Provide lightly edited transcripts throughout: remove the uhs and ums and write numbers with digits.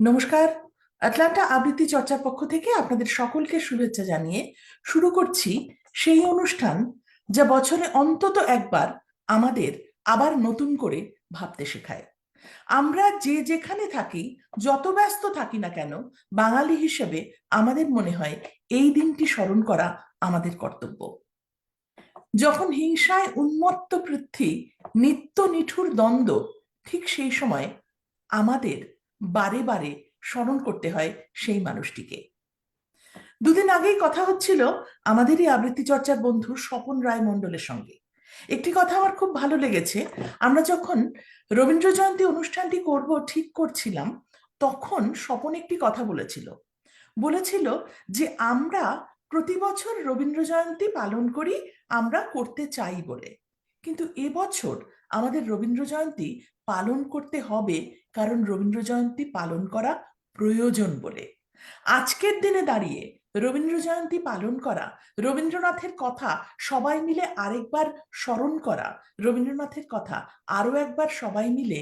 নমস্কার। আটলান্টা আবৃত্তি চর্চার পক্ষ থেকে আপনাদের সকলকে শুভেচ্ছা জানিয়ে শুরু করছি সেই অনুষ্ঠান যা বছরে অন্তত একবার আমাদের আবার নতুন করে ভাবতে শেখায়। আমরা যে যেখানে থাকি, যত ব্যস্ত থাকি না কেন, বাঙালি হিসেবে আমাদের মনে হয় এই দিনটি স্মরণ করা আমাদের কর্তব্য। যখন হিংসায় উন্মত্ত পৃথ্বী, নিত্য নিঠুর দ্বন্দ্ব, ঠিক সেই সময় আমাদের বারে বারে স্মরণ করতে হয় সেই মানুষটিকে। দুদিন আগেই কথা হচ্ছিল আমাদেরই আবৃত্তি চর্চার বন্ধু স্বপন রায় মণ্ডলের সঙ্গে। একটি কথা আমার খুব ভালো লেগেছে। আমরা যখন রবীন্দ্র জয়ন্তী অনুষ্ঠানটি করব ঠিক করছিলাম, তখন স্বপন একটি কথা বলেছিল। বলেছিল যে আমরা প্রতি বছর রবীন্দ্র জয়ন্তী পালন করি, আমরা করতে চাই বলে। কিন্তু এবছর আমাদের রবীন্দ্র জয়ন্তী পালন করতে হবে, কারণ রবীন্দ্র জয়ন্তী পালন করা প্রয়োজন বলে। আজকের দিনে দাঁড়িয়ে রবীন্দ্র জয়ন্তী পালন করা, রবীন্দ্রনাথের কথা সবাই মিলে আরেকবার স্মরণ করা, রবীন্দ্রনাথের কথা আরো একবার সবাই মিলে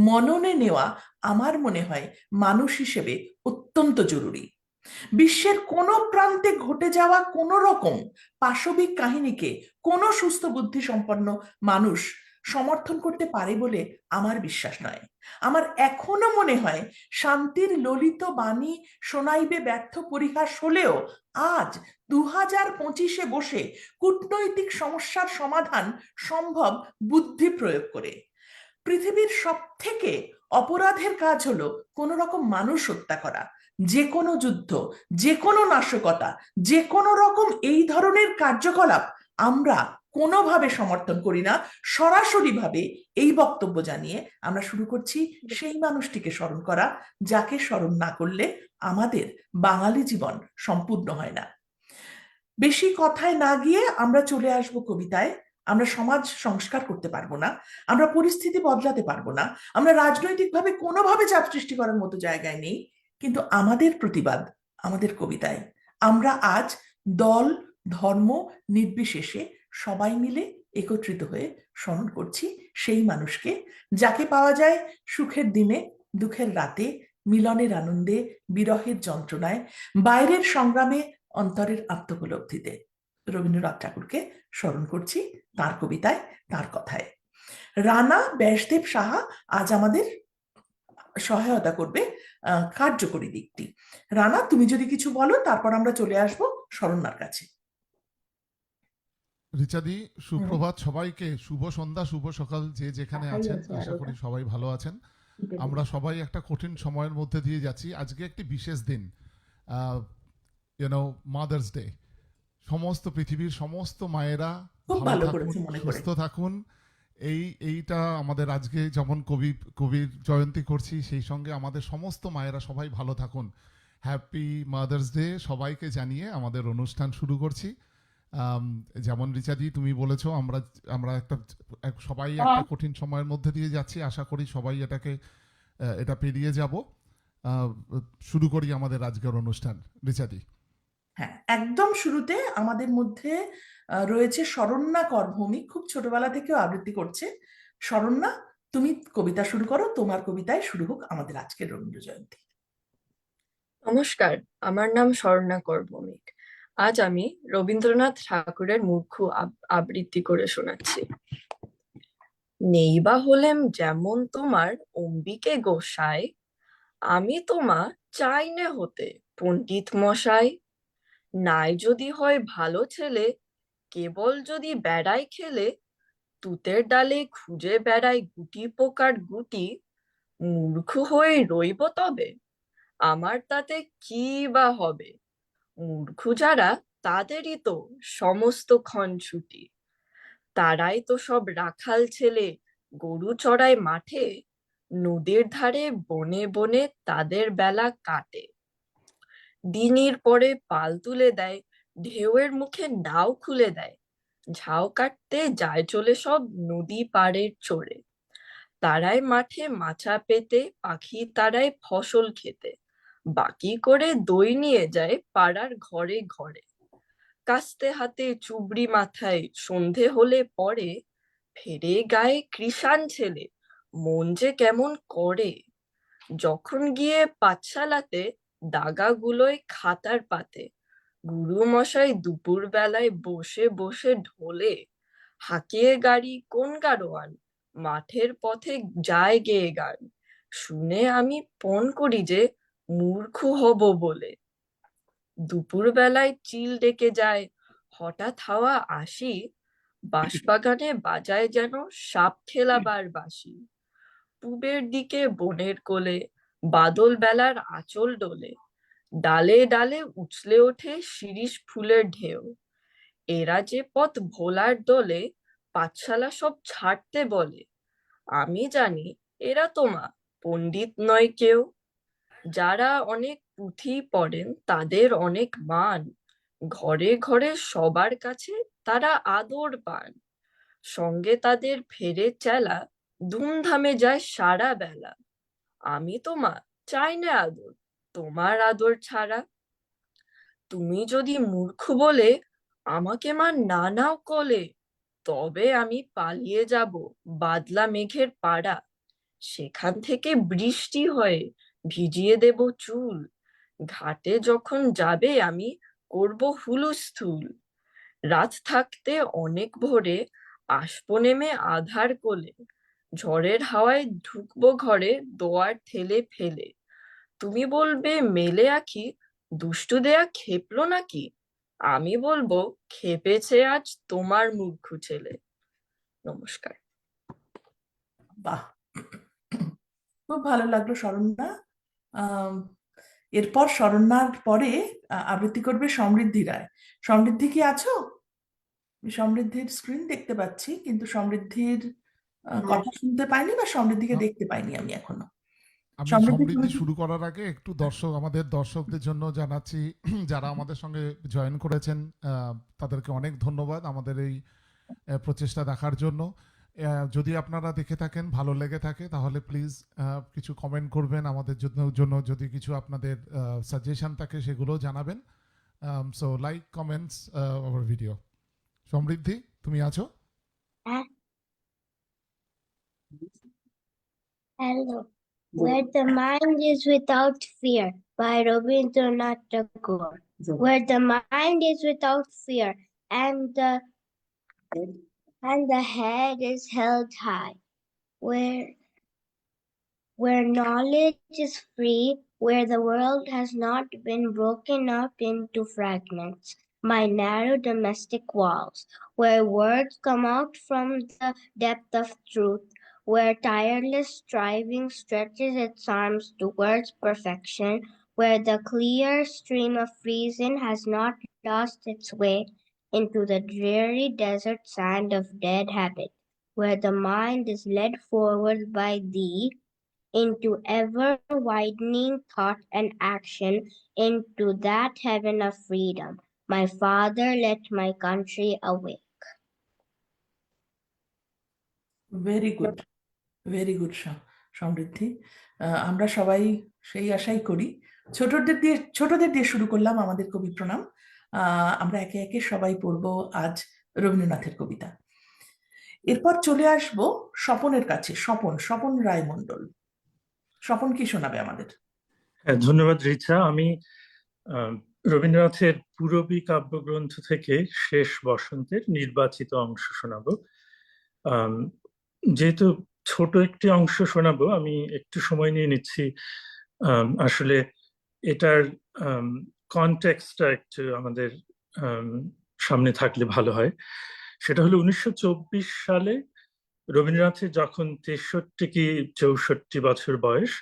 মননে নেওয়া আমার মনে হয় মানুষ হিসেবে অত্যন্ত জরুরি। বিশ্বের কোনো প্রান্তে ঘটে যাওয়া কোনো রকম পাশবিক কাহিনীকে কোনো সুস্থ বুদ্ধি সম্পন্ন মানুষ সমর্থন করতে পারে বলে আমার বিশ্বাস নয়। আমার এখনো মনে হয় শান্তির ললিত বাণী শোনাইবে ব্যর্থ পরিহাস হলেও আজ 2025-এ বসে কূটনৈতিক সমস্যার সমাধান সম্ভব বুদ্ধি প্রয়োগ করে। পৃথিবীর সব থেকে অপরাধের কাজ হলো কোনো রকম মানুষ হত্যা করা। যে কোনো যুদ্ধ, যে কোনো নাশকতা, যে কোনো রকম এই ধরনের কার্যকলাপ আমরা কোনোভাবে সমর্থন করি না। সরাসরি ভাবে এই বক্তব্য জানিয়ে আমরা শুরু করছি সেই মানুষটিকে স্মরণ করা, যাকে স্মরণ না করলে আমাদের বাঙালি জীবন সম্পূর্ণ হয় না। বেশি কথায় না গিয়ে আমরা চলে আসব কবিতায়। আমরা সমাজ সংস্কার করতে পারবো না, আমরা পরিস্থিতি বদলাতে পারবো না, আমরা রাজনৈতিকভাবে কোনোভাবে চাপ সৃষ্টি করার মতো জায়গায় নেই, কিন্তু আমাদের প্রতিবাদ আমাদের কবিতায়। আমরা আজ দল ধর্ম নির্বিশেষে সবাই মিলে একত্রিত হয়ে স্মরণ করছি সেই মানুষকে, যাকে পাওয়া যায় সুখের দিনে, দুঃখের রাতে, মিলনের আনন্দে, বিরহের যন্ত্রণায়, বাইরের সংগ্রামে, অন্তরের আত্মোপলব্ধিতে। রবীন্দ্রনাথ ঠাকুরকে স্মরণ করছি তার কবিতায়, তার কথায়। রানা ব্যাসদেব সাহা আজ আমাদের সহায়তা করবে কার্যকরী দিকটি। রানা, তুমি যদি কিছু বলো, তারপর আমরা চলে আসবো শরণ্যার কাছে। রিচাদি, সুপ্রভাত সবাইকে, শুভ সন্ধ্যা, শুভ সকাল, যে যেখানে আছেন। আশা করি সবাই ভালো আছেন। আমরা সবাই একটা কঠিন সময়ের মধ্যে দিয়ে যাচ্ছি। আজকে একটি বিশেষ দিন, মাদার্স ডে। সমস্ত পৃথিবীর সমস্ত মায়েরা খুব ভালো ভালো থাকুন, করেছে মনে করে। সুস্থ থাকুন। এইটা আমাদের আজকে যেমন কবির জয়ন্তী করছি, সেই সঙ্গে আমাদের সমস্ত মায়েরা সবাই ভালো থাকুন। হ্যাপি মাদার্স ডে সবাইকে জানিয়ে আমাদের অনুষ্ঠান শুরু করছি। যেমন রিচাদি তুমি বলেছো, আমরা আমরা সবাই একটা কঠিন সময়ের মধ্যে দিয়ে যাচ্ছি। আশা করি সবাই এটা পেরিয়ে যাব। শুরু করি আমাদের আজকের অনুষ্ঠান, রিচাদি। হ্যাঁ, একদম শুরুতে আমাদের মধ্যে রয়েছে শরণ্যা করভৌমিক, খুব ছোটবেলা থেকেও আবৃত্তি করছে। শরণ্যা, তুমি কবিতা শুরু করো, তোমার কবিতায় শুরু হোক আমাদের আজকের রবীন্দ্র জয়ন্তী। নমস্কার, আমার নাম স্বর্ণা কর ভৌমিক। আজ আমি রবীন্দ্রনাথ ঠাকুরের মুর্খু আবৃত্তি করে শোনাচ্ছি। নেইবা হলেম যেমন তোমার অম্বিকে গোসাই, আমি তোমা চাইনে হতে পণ্ডিত মশাই। নাই যদি হয় ভালো ছেলে, কেবল যদি বেড়াই খেলে, তুতের ডালে খুঁজে বেড়াই গুটি পোকার গুটি, মূর্খ হয়ে রইব তবে, আমার তাতে কি বা হবে। মূর্খ যারা, তাদেরই তো সমস্ত ক্ষণ ছুটি। তারাই তো সব রাখাল ছেলে, গরু চড়ায় মাঠে, নদীর ধারে বনে বনে তাদের বেলা কাটে। দিনের পরে পাল তুলে দেয়, ঢেউয়ের মুখে নাও খুলে দেয়, ঝাউ কাটতে যায় চলে সব নদী পাড়ের চড়ে। তারাই মাঠে মাচা পেতে, পাখি তারাই ফসল খেতে, বাকি করে দই নিয়ে যায় পাড়ার ঘরে ঘরে। কাস্তে হাতে চুবড়ি মাথায় সন্ধে হলে পরে, ফেরে গায়ে কৃষাণ ছেলে, মন যে কেমন করে। যখন গিয়ে পাঠশালাতে দাগাগুলোয় খাতার পাতে গুরু মশাই দুপুর বেলায় বসে বসে ঢোলে, হাঁকিয়ে গাড়ি কোন গাড়োয়ান, মাঠের পথে যায় গেয়ে গান, শুনে আমি পণ করি যে মূর্খ হব বলে। দুপুর বেলায় চিল ডেকে যায়, হঠাৎ হাওয়া আসি, বাঁশবাগানে বাজায় যেন সাপ খেলাবার বাঁশি। পূবের দিকে বনের কোলে বাদল বেলার আঁচল ডোলে, ডালে ডালে উছলে ওঠে শিরীষ ফুলের ঢেউ। এরা যে পথ ভোলার দোলে পাঠশালা সব ছাড়তে বলে, আমি জানি এরা তোমা পণ্ডিত নয় কেউ। যারা অনেক পুঁথি পড়েন তাদের অনেক মান, ঘরে ঘরে সবার কাছে তারা আদর পান। সঙ্গে তাদের ফেরে চেলা, ধুমধামে যায় সারা বেলা। আমি তোমা চাই না আদর, তোমার আদর ছাড়া। তুমি যদি মূর্খ বলে আমাকে মা না নাও কোলে, তবে আমি পালিয়ে যাব বাদলা মেঘের পাড়া। সেখান থেকে বৃষ্টি হয়ে ভিজিয়ে দেব চুল, ঘাটে যখন যাবে আমি করব হুলস্থুল। রাত থাকতে অনেক ভোরে আসবো নেমে আধার কোলে, ঝড়ের হাওয়ায় ঢুকবো ঘরে দোয়ার ঠেলে ফেলে। তুমি বলবে মেলে আঁখি, দুষ্টু দেয়া খেপলো নাকি, আমি বলবো খেপেছে আজ তোমার মূর্খ ছেলে। নমস্কার। বাহ, খুব ভালো লাগলো শরণ্যা। আম, এরপর শরণ্যার পরে আবৃত্তি করবে সমৃদ্ধি রায়। সমৃদ্ধি কি আছো? আমি সমৃদ্ধির স্ক্রিন দেখতে পাচ্ছি, কিন্তু সমৃদ্ধির কথা শুনতে পাইনি, বা সমৃদ্ধিকে দেখতে পাইনি আমি এখনো। আমি সমৃদ্ধি, তুমি সমৃদ্ধি কি? শুরু করার আগে একটু আমাদের দর্শকদের জন্য জানাচ্ছি, যারা আমাদের সঙ্গে জয়েন করেছেন তাদেরকে অনেক ধন্যবাদ আমাদের এই প্রচেষ্টা দেখার জন্য। যদি আপনারা দেখে থাকেন, ভালো লেগে থাকে, তাহলে প্লিজ কিছু কমেন্ট করবেন আমাদের জন্য। যদি কিছু আপনাদের সাজেশন থাকে সেগুলো জানাবেন। So like, comments our video. Samriddhi, তুমি আছো? Hello. Where the mind is without fear by Rabindranath Tagore. Where the mind is without fear and the head is held high. Where knowledge is free, where the world has not been broken up into fragments by narrow domestic walls, where words come out from the depth of truth, where tireless striving stretches its arms towards perfection, where the clear stream of reason has not lost its way into the dreary desert sand of dead habit, where the mind is led forward by thee into ever-widening thought and action, into that heaven of freedom. My Father, let my country awake. Very good, very good Samriddhi. আমরা সবাই সেই আশাই করি। ছোটদের দিয়ে শুরু করলাম আমাদের কবি প্রণাম। আমরা একে একে সবাই পড়বো আজ রবীন্দ্রনাথের কবিতা। এরপর চলে আসবো স্বপনের কাছে। স্বপন রায় মণ্ডল। স্বপন কি শোনাবে আমাদের? হ্যাঁ, ধন্যবাদ রিচা। আমি রবীন্দ্রনাথের পূরবী কাব্যগ্রন্থ থেকে শেষ বসন্তের নির্বাচিত অংশ শোনাবো। যেহেতু ছোট একটি অংশ শোনাবো, আমি একটু সময় নিয়ে নিচ্ছি। আসলে এটার কনটেক্সটটা একটু আমাদের সামনে থাকলে ভালো হয়। সেটা হলো 1924 সালে রবীন্দ্রনাথের যখন 63 কি 64 বছর বয়স,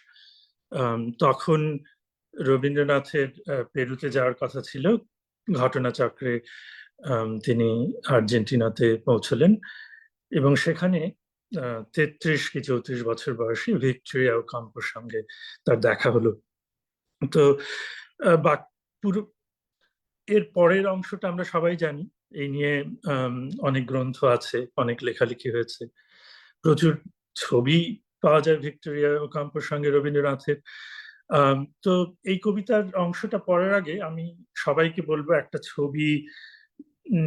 তখন রবীন্দ্রনাথের পেরুতে যাওয়ার কথা ছিল। ঘটনাচক্রে তিনি আর্জেন্টিনাতে পৌঁছলেন এবং সেখানে 33 কি 34 বছর বয়সী ভিক্টোরিয়া ওকাম্পোর সঙ্গে তার দেখা হলো। তো পুরো এর পরের অংশটা আমরা সবাই জানি। এই নিয়ে অনেক গ্রন্থ আছে, অনেক লেখালেখি হয়েছে, প্রচুর ছবি পাওয়া যায় ভিক্টোরিয়া ওকাম্পোর সঙ্গে রবীন্দ্রনাথের। তো এই কবিতার অংশটা পড়ার আগে আমি সবাইকে বলবো একটা ছবি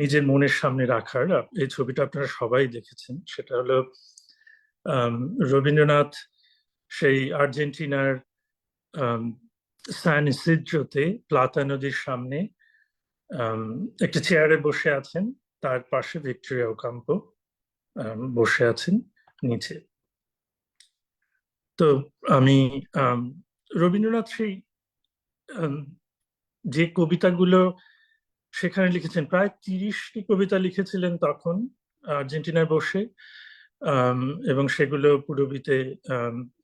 নিজের মনের সামনে রাখার। এই ছবিটা আপনারা সবাই দেখেছেন, সেটা হলো রবীন্দ্রনাথ সেই আর্জেন্টিনার সান ইসিদ্রোতে প্লাতা নদীর সামনে একটা চেয়ারে বসে আছেন, তার পাশে ভিক্টোরিয়া ওকাম্পো বসে আছেন নিচে। তো আমি রবীন্দ্রনাথ সেই যে কবিতাগুলো সেখানে লিখেছেন, প্রায় 30টি কবিতা লিখেছিলেন তখন আর্জেন্টিনায় বসে, এবং সেগুলো পুরবিতে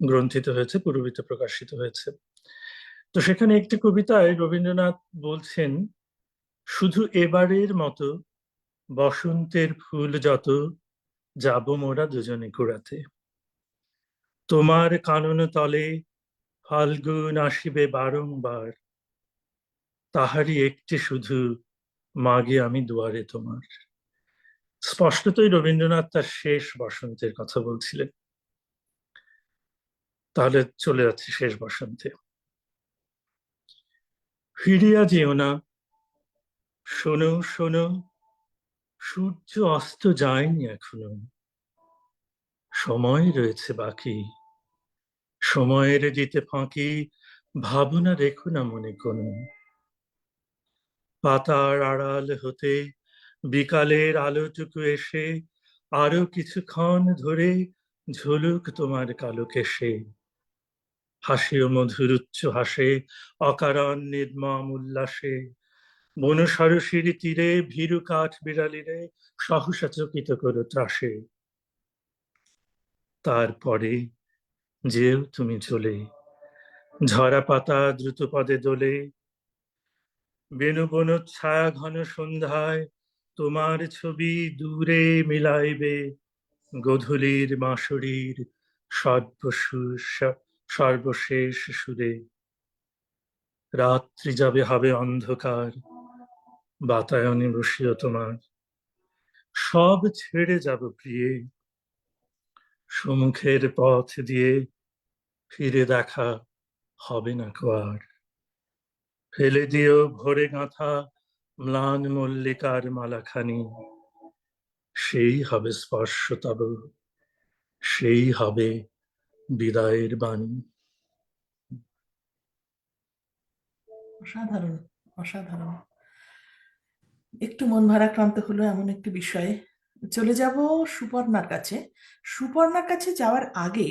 গ্রন্থিত হয়েছে, পুরবিতে প্রকাশিত হয়েছে। তো সেখানে একটি কবিতায় রবীন্দ্রনাথ বলছেন, শুধু এবারের মতো বসন্তের ফুল যত যাব মোরা দুজনে কুড়াতে, তোমার কানন তলে ফাল্গুন আসিবে বারংবার, তাহারই একটি শুধু মাগে আমি দুয়ারে তোমার। স্পষ্টতই রবীন্দ্রনাথ তার শেষ বসন্তের কথা বলছিলেন। তাহলে চলে যাচ্ছি শেষ বসন্তে। ফিরিয়া যেও না, শোনো শোনো, সূর্য অস্ত যায়নি এখনো, সময় রয়েছে বাকি, সময়ের দিতে ফাঁকি, ভাবনা রেখো না মনে কোনো। পাতার আড়াল হতে বিকালের আলোটুকু এসে আরো কিছুক্ষণ ধরে ঝুলুক তোমার কালো কেশে, হাসিও মধুর উচ্চ হাসে অকারণ নির্মম উল্লাসে, বনসরসির তীরে ভীরু কাঠ বিড়ালিরে সহসা চকিত করো ত্রাসে। তারপরে যেও তুমি চলে, ঝরা পাতা দ্রুত পদে দোলে, বেনু বন ছায়া ঘন সন্ধ্যায় তোমার ছবি দূরে মিলাইবে গোধূলির মাসুরীর সর্বশেষ সুরে। রাত্রি যাবে হবে অন্ধকার, বাতায়নে বসিও তোমার, সব ছেড়ে যাব প্রিয়ে, সম্মুখের পথ দিয়ে ফিরে দেখা হবে না কো আর। ফেলে দিও ভোরে গাঁথা ম্লান মল্লিকার মালাখানি, সেই হবে স্পর্শ তব, সেই হবে বিদায়ের বাণী। অসাধারণ, অসাধারণ। একটু মন ভারাক্রান্ত হলো এমন একটি বিষয়ে। চলে যাব সুপর্ণার কাছে। সুপর্ণার কাছে যাওয়ার আগে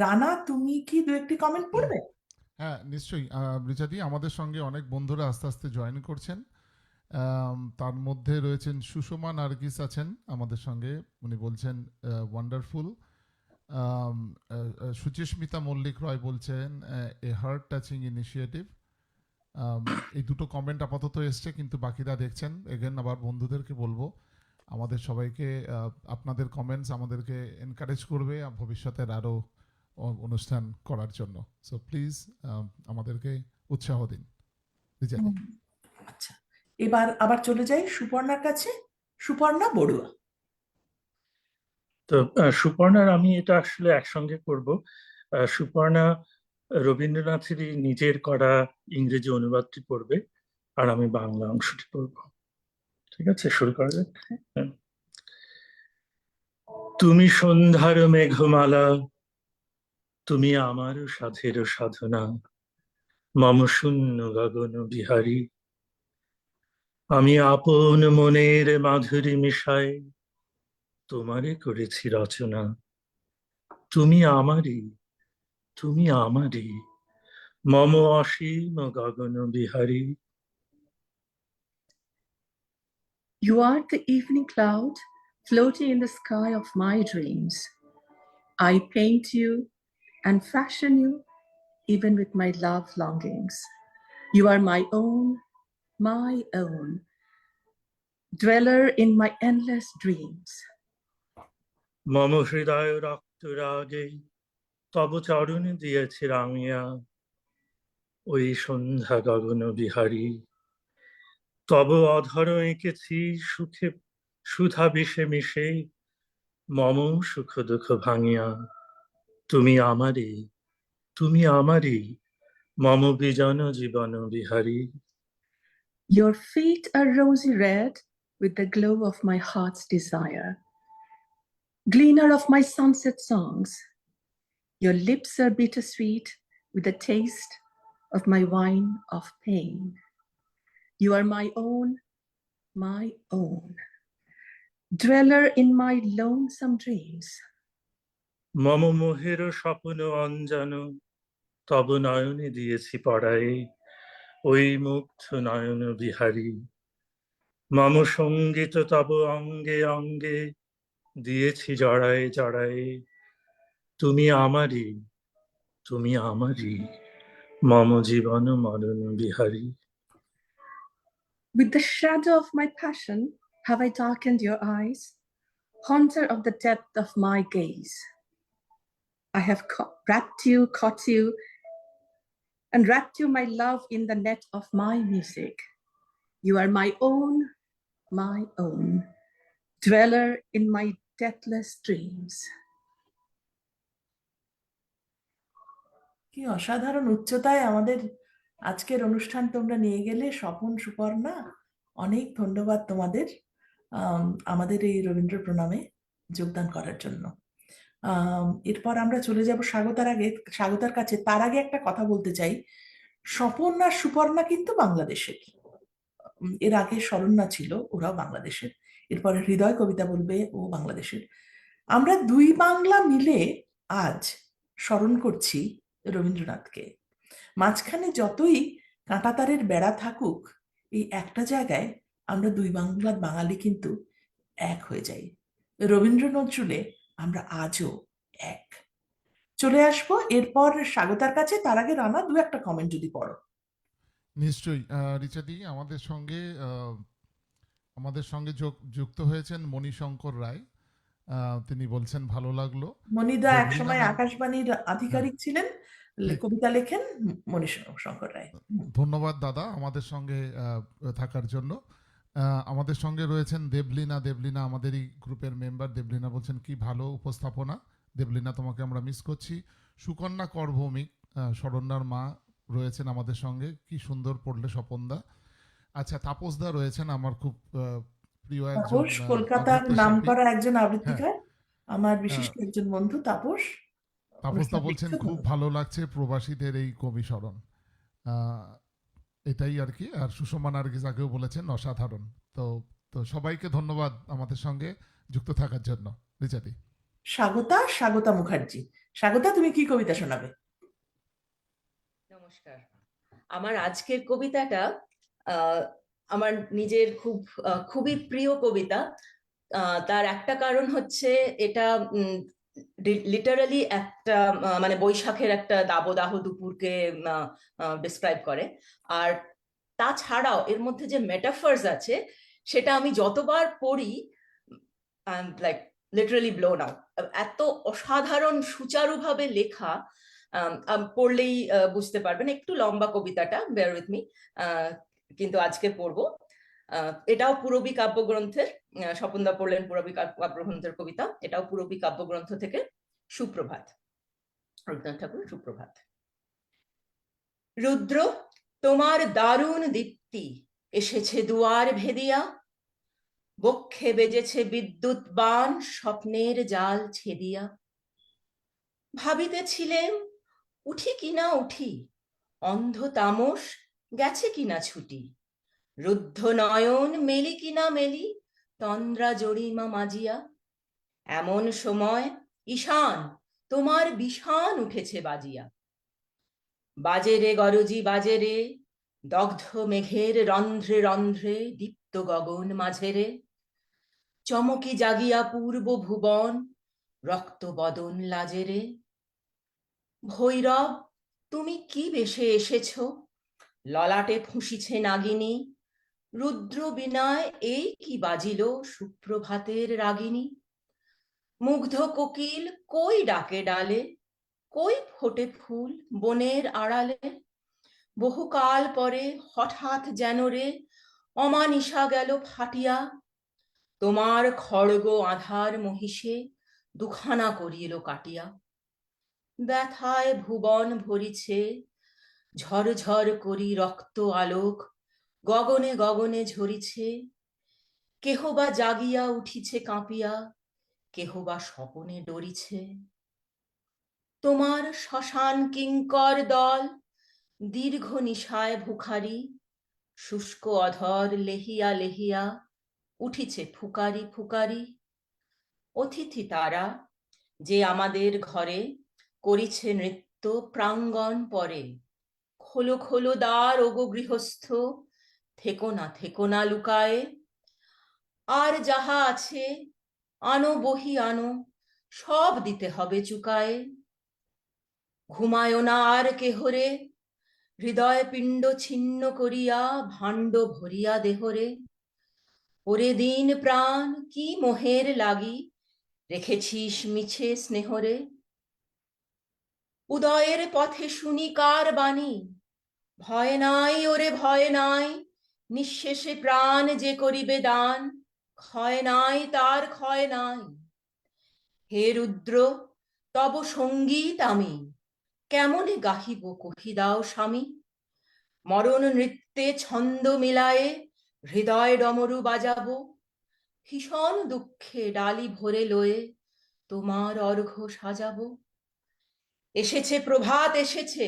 রানা, তুমি কি দু একটি কমেন্ট পড়বে? হ্যাঁ, নিশ্চয়ই। রিচাদি, আমাদের সঙ্গে অনেক বন্ধুরা আস্তে আস্তে জয়েন করছেন। তার মধ্যে রয়েছেন সুষমা নার্গিস আছেন আমাদের সঙ্গে, উনি বলছেন ওয়ান্ডারফুল। সুচিস্মিতা মল্লিক রয় বলছেন এ হার্ট টাচিং ইনিশিয়েটিভ। এই দুটো কমেন্ট আপাতত এসছে, কিন্তু বাকিরা দেখছেন। এগেন আবার বন্ধুদেরকে বলবো, আমাদের সবাইকে আপনাদের কমেন্টস আমাদেরকে এনকারেজ করবে ভবিষ্যতের আরও অনুষ্ঠান করার জন্য। সো প্লিজ আমাদেরকে উৎসাহ দিন। রিচাদি। আচ্ছা, এবার আবার চলে যাই সুপর্ণার কাছে। সুপর্ণা বড়ুয়া। তো সুপর্ণার আমি এটা আসলে একসঙ্গে করব। সুপর্ণা রবীন্দ্রনাথেরই নিজের করা ইংরেজি অনুবাদটি পড়বে, আর আমি বাংলা অংশটি পড়ব। ঠিক আছে, শুরু করা যাক। হ্যাঁ। তুমি সন্ধ্যার মেঘমালা, তুমি আমার সাধের সাধনা, মম শূন্য গগন বিহারী, আমি আপন মনের মাধুরী মিশাই তোমারে করেছি রচনা। তুমি আমারই, তুমি আমারই, মম অসীম গগন Bihari. You are the evening cloud floating in the sky of my dreams. I paint you and fashion you even with my love longings. You are my own, dweller in my endless dreams. মম হৃদয় রক্ত রাগে তব চরণ দিয়েছে রাঙিয়া, ওই সন্ধ্যা গগন বিহারী, তব অধর এঁকেছি সুখে সুধা বিষে মিশে, মম সুখ দুঃখ ভাঙিয়া। তুমি আমারই, তুমি আমারই, মম বিজন জীবন Bihari. Your feet are rosy red with the glow of my heart's desire. Gleaner of my sunset songs, Your lips are bittersweet with the taste of my wine of pain. You are my own, dweller in my lonesome dreams. মম মোহের স্বপ্ন অঞ্জন তব নয়নে দিয়েছি পড়াই, ওই মুগ্ধ নয়ন বিহারী। মম সঙ্গীত তব অঙ্গে অঙ্গে দিয়েছি জড়ায় জড়ায়, তুমি আমারই, তুমি আমারই, মম জীবন মরণ Bihari. With the shadow of my passion have I darkened your eyes, haunter of the depth of my gaze. I have caught you, and wrapped you, my love, in the net of my music. You are my own, dweller in my deathless dreams. কি অসাধারণ উচ্চতায় আমাদের আজকের অনুষ্ঠান তোমরা নিয়ে গেলে স্বপন, সুপর্ণা, অনেক ধন্যবাদ তোমাদের আমাদের এই রবীন্দ্র প্রণামে যোগদান করার জন্য। এরপর আমরা চলে যাব স্বাগতার কাছে। তার আগে একটা কথা বলতে চাই, স্বপন আর সুপর্ণা কিন্তু বাংলাদেশের। এর আগে শরণ্যা ছিল, ওরাও বাংলাদেশের। এরপরে হৃদয় কবিতা বলবে, ও বাংলাদেশের। আমরা দুই বাংলা মিলে আজ স্মরণ করছি রবীন্দ্রনাথকে। মাঝখানে যতই কাঁটাতারের বেড়া থাকুক, এই একটা জায়গায় আমরা দুই বাংলার বাঙালি কিন্তু এক হয়ে যাই। রবীন্দ্র নজরুলে আমরা আজও এক। চলে আসবো এরপর স্বাগতার কাছে। তার আগে রানা, দু একটা কমেন্ট যদি পড়ো। নিশ্চয়ই। রিচাদি, আমাদের সঙ্গে যুক্ত হয়েছেন মণিশঙ্কর রায়। তিনি বলছেন ভালো লাগলো। মণিদা দেবলীনা একসময় নাম- আকাশবাণীর আধিকারিক ছিলেন, ঠিক। কবিতা লেখেন মণিশঙ্কর রায়। ধন্যবাদ দাদা আমাদের সঙ্গে থাকার জন্য। আমাদের সঙ্গে রয়েছেন দেবলীনা আমাদেরই গ্রুপের মেম্বার। দেবলীনা বলছেন কি ভালো উপস্থাপনা। দেবলীনা, তোমাকে আমরা মিস করছি। সুকন্যা কর ভৌমিক, শরণ্যার মা, রয়েছেন আমাদের সঙ্গে। কি সুন্দর পড়লে স্বপনদা। আচ্ছা, তাপসদা রয়েছেন, আমার খুব প্রিয় একজন তাপস কলকাতার আবৃত্তি শিল্পী। নামকরা একজন হ্যাঁ, আবৃত্তিকার, আমার বিশিষ্ট একজন বন্ধু তাপস। তাপসদা অনুষ্ঠান বলছেন দেখছো? খুব ভালো লাগছে প্রবাসীদের এই কবি স্মরণ। এটাই আর কি। আর সুষমা নার্গিস আগেও বলেছেন অসাধারণ। তো তো সবাইকে ধন্যবাদ আমাদের সঙ্গে যুক্ত থাকার জন্য। রিচাদি। স্বাগতা মুখার্জি। স্বাগতা, তুমি কি কবিতা শোনাবে? নমস্কার। আমার আজকের কবিতাটা আমার নিজের খুবই প্রিয় কবিতা। তার একটা কারণ হচ্ছে এটা লিটারালি একটা মানে বৈশাখের একটা দাবদাহ দুপুরকে ডিসক্রাইব করে। আর তাছাড়াও এর মধ্যে যে মেটাফার্স আছে সেটা আমি যতবার পড়ি লাইক লিটারালি ব্লোন আউট। এত অসাধারণ সুচারুভাবে লেখা, পড়লেই বুঝতে পারবেন। একটু লম্বা কবিতাটা, বেয়ার উইথ মি, কিন্তু আজকে পড়বো। এটাও পূরবী কাব্যগ্রন্থের, স্বপনদা পড়লেন পূরবী কাব্যগ্রন্থের কবিতা। এটাও পূরবী কাব্যগ্রন্থ থেকে। সুপ্রভাত, রবীন্দ্রনাথ ঠাকুর সুপ্রভাত। রুদ্র, তোমার দারুণ দীপ্তি এসেছে দুয়ার ভেদিয়া, বক্ষে বেজেছে বিদ্যুৎ বাণ স্বপ্নের জাল ছেদিয়া। ভাবিতেছিলেম উঠি কিনা উঠি, অন্ধ তামস গেছে কিনা ছুটি, রুদ্ধ নয়ন মেলি কিনা মেলি, তন্দ্রা জরিমা মাজিয়া। এমন সময় ঈশান তোমার বিষান উঠেছে বাজিয়া। বাজেরে গরজি বাজেরে, দগ্ধ মেঘের রন্ধ্রে রন্ধ্রে দীপ্ত গগন মাঝেরে, চমকি জাগিয়া পূর্ব ভুবন রক্ত বদন লাজেরে। ভৈরব, তুমি কি বেশে এসেছ, ললাটে ফুঁসিছে নাগিনী, রুদ্র বিনায় এই কি বাজিল সুপ্রভাতের রাগিনী। মুগ্ধ কোকিল কই ডাকে ডালে, কই ফোটে ফুল বনের আড়ালে, বহুকাল পরে হঠাৎ যেন রে অমানিশা গেল ফাটিয়া, তোমার খড়গ আধার মহিষে দুখানা করিল কাটিয়া। ব্যথায় ভুবন ভরিছে, ঝরঝর করি রক্ত আলোক গগনে গগনে ঝরিছে, কেহ বা জাগিয়া উঠিছে কাঁপিয়া, কেহ বা স্বপনে ডরিছে। তোমার শ্মশান কিঙ্কর দল দীর্ঘ নিশায় ভুখারি, শুষ্ক অধর লেহিয়া লেহিয়া উঠিছে ফুকারি ফুকারি। অতিথি তারা যে আমাদের ঘরে করিছে নৃত্য প্রাঙ্গণ পরে। খোলো খোলো দ্বার ওগো গৃহস্থ, থেকো না লুকায়ে। আর যাহা আছে আনো বহি আনো, সব দিতে হবে চুকায়ে। ঘুমায়ো না আর কেহরে, হৃদয় পিণ্ড ছিন্ন করিয়া ভাণ্ড ভরিয়া দেহরে। ওরে দিন প্রাণ কি মোহের লাগি, রেখেছিস মিছে স্নেহরে। উদয়ের পথে শুনি কার বাণী, ভয় নাই ওরে ভয় নাই, নিঃশেষে প্রাণ যে করিবে দান, ক্ষয় নাই তার ক্ষয় নাই। হে রুদ্র তব সঙ্গীত আমি, কেমনে গাহিব কহি দাও স্বামী। মরণ নৃত্যে ছন্দ মিলায়ে হৃদয় ডমরু বাজাবো, ভীষণ দুঃখে ডালি ভরে লয়ে তোমার অর্ঘ্য সাজাবো। এসেছে প্রভাত এসেছে,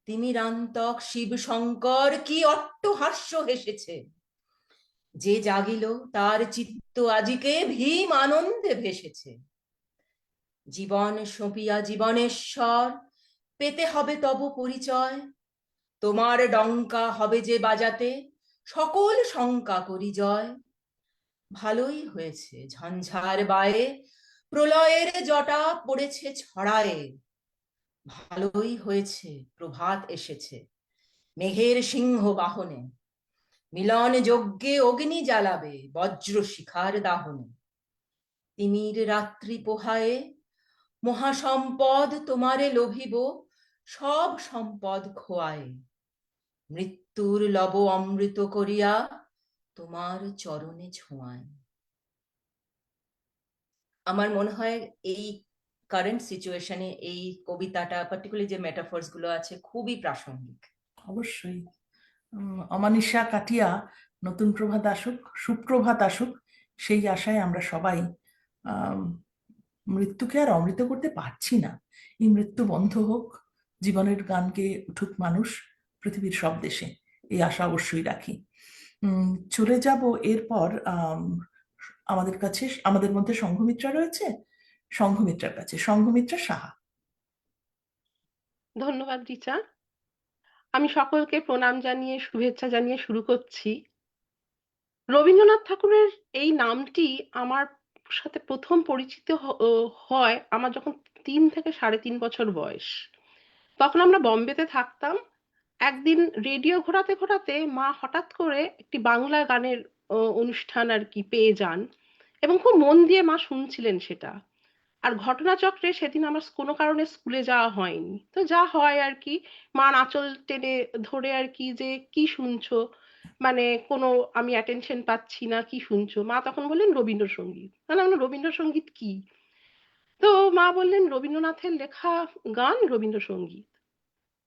তিমিরান্তক শিব শঙ্কর কি অট্টহাস্য হেসেছে। যে জাগিল তার চিত্ত আজিকে ভীম আনন্দে ভেসেছে। জীবন সঁপিয়া জীবনেশ্বর, পেতে হবে তব পরিচয়। তোমার ডঙ্কা হবে যে বাজাতে, সকল শঙ্কা করি জয়। ভালোই হয়েছে ঝঞ্ঝার বায়ে, প্রলয়ের জটা পড়েছে ছড়ায়ে। ভালোই হয়েছে প্রভাত এসেছে, মেঘের সিংহ বাহনে। মিলন যজ্ঞে অগ্নি জ্বালাবে বজ্র শিখার দাহনে। তিমির রাত্রি পোহায়ে মহাসম্পদ তোমারে লোভিব, সব সম্পদ খোয়ায়ে। মৃত্যুর লব অমৃত করিয়া তোমার চরণে ছোঁয়ায়। আমার মনে হয় এই কারেন্ট সিচুয়েশনে এই কবিতাটা, পার্টিকুলারলি যে মেটাফোর্স গুলো আছে, খুবই প্রাসঙ্গিক। অবশ্যই। অমানিসা কাটিয়া নতুন প্রভাত আসুক, সুপ্রভাত আসুক, সেই আশায় আমরা সবাই আম, মৃত্যুকে আর অমৃত করতে পারছি না। এই মৃত্যু বন্ধ হোক, জীবনের গান গেয়ে উঠুক মানুষ পৃথিবীর সব দেশে, এই আশা অবশ্যই রাখি। চলে যাব এরপর আমাদের কাছে, আমাদের মধ্যে সংঘমিত্রা রয়েছে, সংঘমিত্রার কাছে। সংঘমিত্রা সাহা। ধন্যবাদ রিচা। আমি সকলকে প্রণাম জানিয়ে শুভেচ্ছা জানিয়ে শুরু করছি। রবীন্দ্রনাথ ঠাকুরের এই নামটি আমার সাথে প্রথম পরিচিত হয় আমার যখন 3 থেকে 3.5 বছর বয়স। তখন আমরা বম্বেতে থাকতাম। একদিন রেডিও ঘোরাতে ঘোরাতে মা হঠাৎ করে একটি বাংলা গানের অনুষ্ঠান আর কি পেয়ে যান, এবং খুব মন দিয়ে মা শুনছিলেন সেটা। আর ঘটনাচক্রে সেদিন আমার কোনো কারণে স্কুলে যাওয়া হয়নি, তো যা হয় আর কি, মার আঁচল টেনে ধরে আর কি, যে কি শুনছো, মানে কোনো আমি অ্যাটেনশন পাচ্ছি না, কি শুনছো। মা তখন বললেন রবীন্দ্রসঙ্গীত। আমরা রবীন্দ্রসঙ্গীত কি? তো মা বললেন রবীন্দ্রনাথের লেখা গান রবীন্দ্রসঙ্গীত।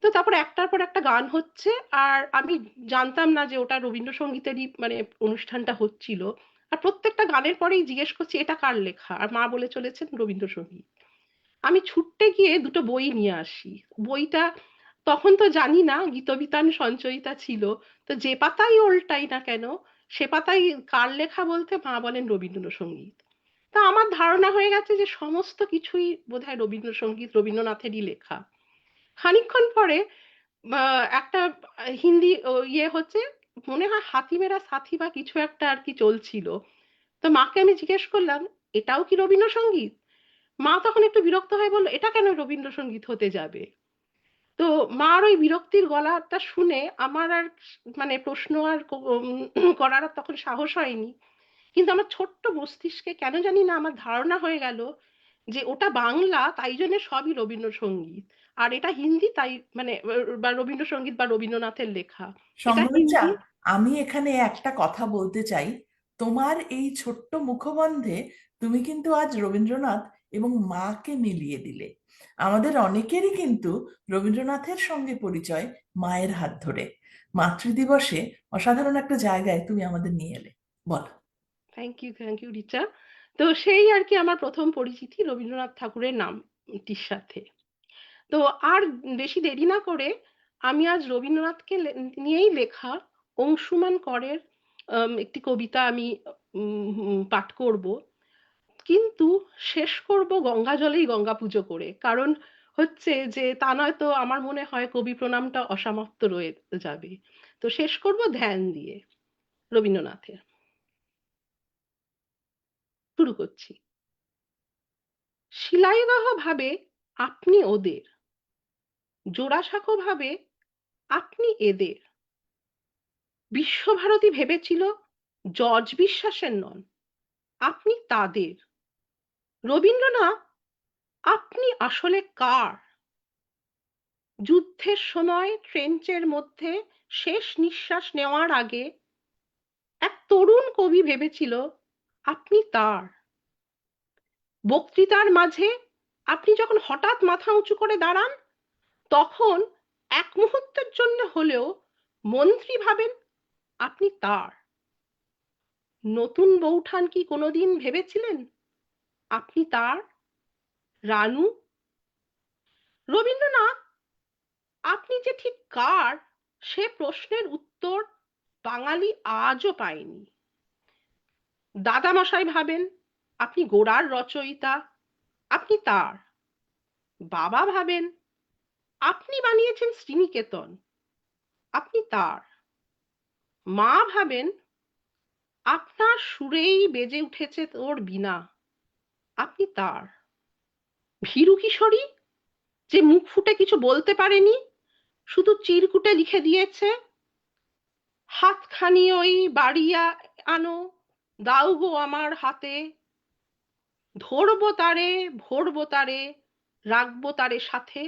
তো তারপর একটার পর একটা গান হচ্ছে, আর আমি জানতাম না যে ওটা রবীন্দ্রসঙ্গীতেরই মানে অনুষ্ঠানটা হচ্ছিল। আর প্রত্যেকটা গানের পরেই জিজ্ঞেস করছি এটা কার লেখা, আর মা বলে চলেছেন রবীন্দ্রসঙ্গীত। আমি ছুট্টে গিয়ে দুটো বই নিয়ে আসি। বইটা তখন তো জানি না গীতবিতান সঞ্চয়িতা ছিল, তো যে পাতাই ওল্টাই না কেন সে পাতাই কার লেখা বলতে মা বলেন রবীন্দ্রসঙ্গীত। তা আমার ধারণা হয়ে গেছে যে সমস্ত কিছুই বোধহয় রবীন্দ্রসঙ্গীত, রবীন্দ্রনাথেরই লেখা। খানিকক্ষণ পরে একটা হিন্দি ইয়ে হচ্ছে, মনে হয় হাতি মেরা সাথী বা কিছু একটা আর কি চলছিল। তো মাকে আমি জিজ্ঞেস করলাম এটাও কি রবীন্দ্রসঙ্গীত? মা তখন একটু বিরক্ত হয়ে বললো এটা কেন রবীন্দ্রসঙ্গীত হতে যাবে। তো মার ওই বিরক্তির গলাটা শুনে আমার আর মানে প্রশ্ন আর করার আর তখন সাহস হয়নি। কিন্তু আমার ছোট্ট মস্তিষ্কে কেন জানি না আমার ধারণা হয়ে গেল যে ওটা বাংলা, তাই জন্য সবই রবীন্দ্রসঙ্গীত, আর এটা হিন্দি, তাই মানে বা রবীন্দ্রসঙ্গীত বা রবীন্দ্রনাথের লেখা। এটা সংঘমিত্রা, হিন্দি। আমি এখানে একটা কথা বলতে চাই। তোমার এই ছোট্ট মুখবন্ধে তুমি কিন্তু আজ রবীন্দ্রনাথ এবং মাকে মিলিয়ে দিলে। আমাদের অনেকেরই কিন্তু রবীন্দ্রনাথের সঙ্গে পরিচয় মায়ের হাত ধরে। মাতৃদিবসে অসাধারণ একটা জায়গায় তুমি আমাদের নিয়ে এলে। বলো। Thank you Richa. তো সেই আর কি আমার প্রথম পরিচিতি রবীন্দ্রনাথ ঠাকুরের নামটির সাথে। তো আর বেশি দেরি না করে আমি আজ রবীন্দ্রনাথকে নিয়েই লেখা অংশুমান করের একটি কবিতা আমি পাঠ করব, কিন্তু শেষ করব গঙ্গা জলেই গঙ্গা পুজো করে। কারণ হচ্ছে যে তা নয়তো আমার মনে হয় কবি প্রণামটা অসমাপ্ত রয়ে যাবে। তো শেষ করব ধ্যান দিয়ে রবীন্দ্রনাথের। শুরু করছি। শিলাইদহ ভাবে আপনি ওদের, জোড়াসাঁকো ভাবে আপনি এদের, বিশ্বভারতী ভেবেছিল জর্জ বিশ্বাসের নন, আপনি তাদের। রবীন্দ্রনাথ, আপনি আসলে কার? যুদ্ধের সময় ট্রেঞ্চের মধ্যে শেষ নিঃশ্বাস নেওয়ার আগে এক তরুণ কবি ভেবেছিল আপনি তার। বক্তৃতার মাঝে আপনি যখন হঠাৎ মাথা উঁচু করে দাঁড়ান, তখন এক মুহূর্তের জন্য হলেও মন্ত্রী ভাবেন আপনি তার। নতুন বৌঠান কি কোনোদিন ভেবেছিলেন আপনি তার? রানু, রবীন্দ্রনাথ, আপনি যে ঠিক কার সে প্রশ্নের উত্তর বাঙালি আজও পায়নি। দাদামশাই ভাবেন আপনি গোড়ার রচয়িতা, আপনি তার। বাবা ভাবেন আপনি বানিয়েছেন শ্রীনিকেতন, আপনি তার। মা ভাবেন আপনার সুরেই বেজে উঠেছে ওর বীণা, আপনি তার। ভীরু কিশোরী, যে মুখ ফুটে কিছু বলতে পারেনি, শুধু চিরকুটে লিখে দিয়েছে হাতখানি ওই বাড়িয়া আনো, দাও গো আমার হাতে, ধরবো তারে ভরবো তারে, রাখবো তারে সাথে,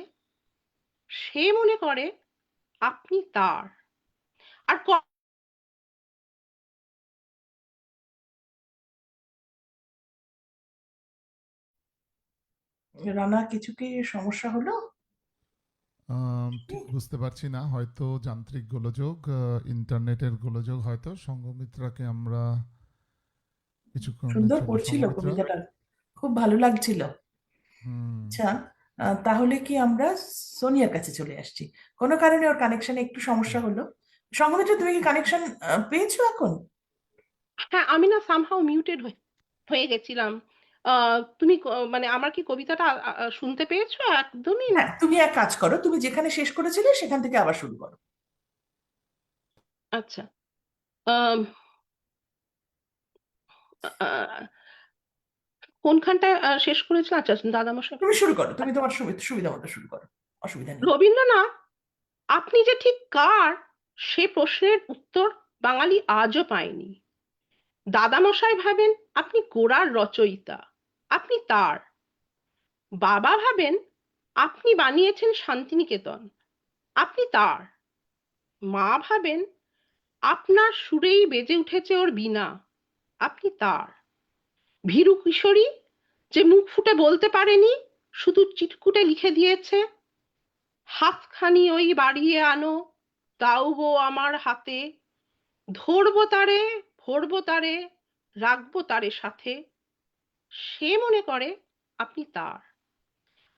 সে মনে করে আপনি তার। আর রানা, কিছু কি সমস্যা হলো? ঠিক বুঝতে পারছি না, হয়তো যান্ত্রিক গোলযোগ, ইন্টারনেটের গোলযোগ হয়তো। সঙ্গমিত্রাকে আমরা কিছুক্ষণের সুন্দর জন্য পড়ছিল সঙ্গমিত্রা। কবিতাটা, খুব ভালো লাগছিল। হুম। আচ্ছা, তাহলে কি আমরা সোনিয়ার কাছে চলে আসছি? কোনো কারণে ওর কানেকশনে একটু সমস্যা হলো। সঙ্গমিত্রা, তুমি কি কানেকশন পেয়েছো এখন? হ্যাঁ, আমি না সামহাউ মিউটেড হয়ে গেছিলাম। তুমি মানে আমার কি কবিতাটা শুনতে পেয়েছো একদমই? হ্যাঁ, তুমি এক কাজ করো, তুমি যেখানে শেষ করেছিলে সেখান থেকে আবার শুরু করো। আচ্ছা। আম, আহ, কোনখানটায় শেষ করেছিলাম? আচ্ছা, দাদামশাই। তুমি শুরু করো, তুমি তোমার সুবিধা মতো শুরু করো, অসুবিধা নেই। রবীন্দ্রনাথ, আপনি যে ঠিক কার সে প্রশ্নের উত্তর বাঙালি আজও পায়নি। দাদামশাই ভাবেন আপনি গোড়ার রচয়িতা, আপনি তার। বাবা ভাবেন আপনি বানিয়েছেন শান্তিনিকেতন, আপনি তার। মা ভাবেন আপনার সুরেই বেজে উঠেছে ওর বীণা, আপনি তার। ভীরু কিশোরী, যে মুখ ফুটে বলতে পারেনি, শুধু চিটকুটে লিখে দিয়েছে হাতখানি ওই বাড়িয়ে আনো, দাও গো আমার হাতে, ধরবো তারে ভরবো তারে, রাখবো তারে সাথে, সে মনে করে আপনি তার।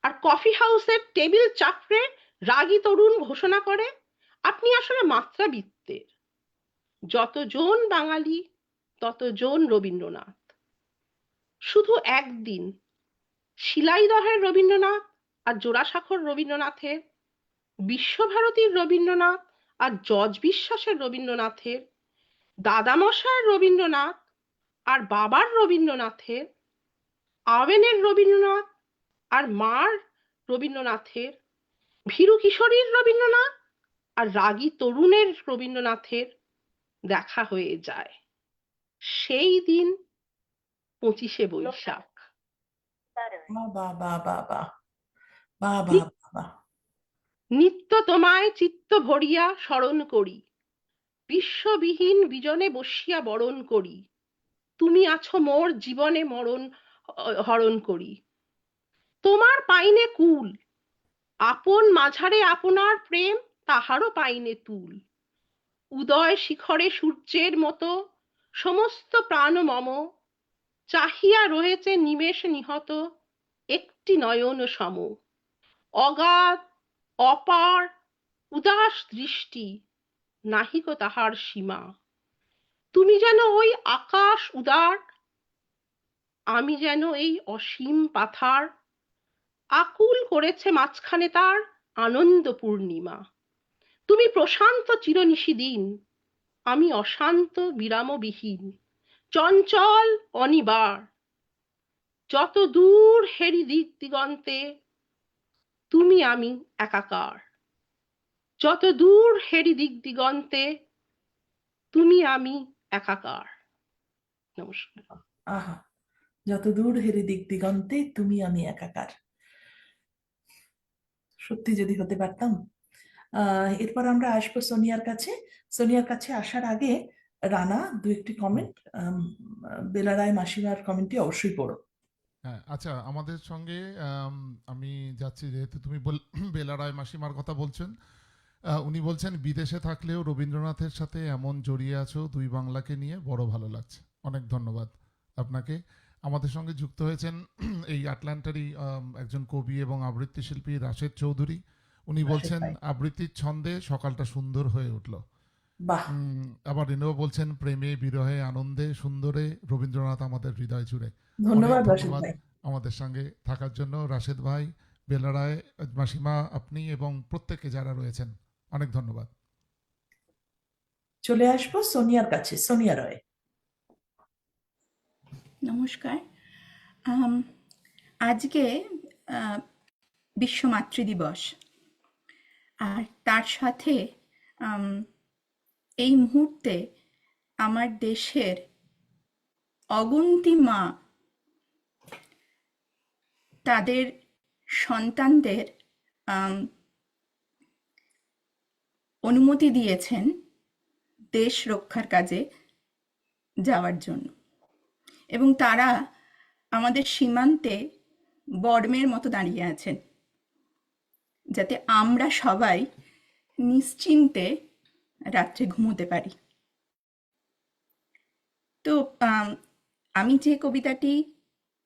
আর কফি হাউসের টেবিল চাপড়ে রাগী তরুণ ঘোষণা করে আপনি আসলে মাত্রাবৃত্তের। যতজন বাঙালি ততজন রবীন্দ্রনাথ। শুধু একদিন শিলাইদহের রবীন্দ্রনাথ আর জোড়াসাঁকোর রবীন্দ্রনাথের, বিশ্বভারতীর রবীন্দ্রনাথ আর জর্জ বিশ্বাসের রবীন্দ্রনাথের, দাদামশায়ের রবীন্দ্রনাথ আর বাবার রবীন্দ্রনাথের, আওয়েনের রবীন্দ্রনাথ আর মার রবীন্দ্রনাথের, ভীরু কিশোরীর রবীন্দ্রনাথ আর রাগী তরুণের রবীন্দ্রনাথের দেখা হয়ে যায় সেই দিন 25শে বৈশাখ। বাহ বাহ বাহ বাহ বাহ বাহ বাহ বাহ। নিত্য তোমায় চিত্ত ভরিয়া স্মরণ করি, বিশ্ববিহীন বিজনে বসিয়া বরণ করি, তুমি আছো মোর জীবনে মরণ হরণ করি। তোমার পাইনে কুল, আপন মাঝারে আপনার প্রেম তাহারও পাইনে তুল। উদয় শিখরে সূর্যের মতো সমস্ত প্রাণ মম, চাহিয়া রয়েছে নিমেষ নিহত একটি নয়ন সম। অগাধ অপার উদাস দৃষ্টি, নাহিক তাহার সীমা। তুমি যেন ওই আকাশ উদার, আমি যেন এই অসীম পাথার, আকুল করেছে মাঝখানে তার আনন্দ পূর্ণিমা। তুমি প্রশান্ত চিরনিশি দিন, আমি অশান্ত বিরামবিহীন, চঞ্চল অনিবার। যত দূর হেরি দিক দিগন্তে, তুমি আমি একাকার। যত দূর হেরি দিক দিগন্তে, তুমি আমি একাকার। নমস্কার। আহা, যত দূর হেরি দিক দিগন্তে তুমি আমি একাকার। সত্যি যদি হতে পারতাম। এরপর আমরা আসবো সোনিয়ার কাছে। সোনিয়ার কাছে আসার আগে রানা দু একটি কমেন্ট, বেলা রায় মাসিমার কমেন্টটি অবশ্যই পড়ো। হ্যাঁ, আচ্ছা, আমাদের সঙ্গে আমি যাচ্ছি, যেহেতু তুমি বেলা রায় মাসিমার কথা বলছেন। উনি বলছেন, বিদেশে থাকলেও রবীন্দ্রনাথের সাথে এমন জড়িয়ে আছো, দুই বাংলাকে নিয়ে বড় ভালো লাগছে। অনেক ধন্যবাদ আপনাকে। আমাদের সঙ্গে যুক্ত হয়েছেন এই আটলান্টারই একজন কবি এবং আবৃত্তি শিল্পী রাশেদ চৌধুরী। উনি রাশেদ বলছেন, ভাই। আবৃত্তির ছন্দে সকালটা সুন্দর হয়ে উঠল। বাহ, আবার ইনিও বলছেন, প্রেমে বিরহে আনন্দে সুন্দরে রবীন্দ্রনাথ আমাদের হৃদয় জুড়ে। অনেক ধন্যবাদ রাশেদ ধন্যবাদ ভাই। আমাদের সঙ্গে থাকার জন্য রাশেদ ভাই, বেলা রায় মাসিমা, আপনি এবং প্রত্যেকে যারা রয়েছেন, অনেক ধন্যবাদ। চলে আসবো সোনিয়ার কাছে, সোনিয়া রয়। নমস্কার। আম, আজকে বিশ্ব মাতৃদিবস, আর তার সাথে আম, এই মুহূর্তে আমার দেশের অগুন্তি মা তাদের সন্তানদের অনুমতি দিয়েছেন দেশ রক্ষার কাজে যাওয়ার জন্য, এবং তারা আমাদের সীমান্তে বর্মের মতো দাঁড়িয়ে আছেন, যাতে আমরা সবাই নিশ্চিন্তে রাত্রে ঘুমোতে পারি। তো আমি যে কবিতাটি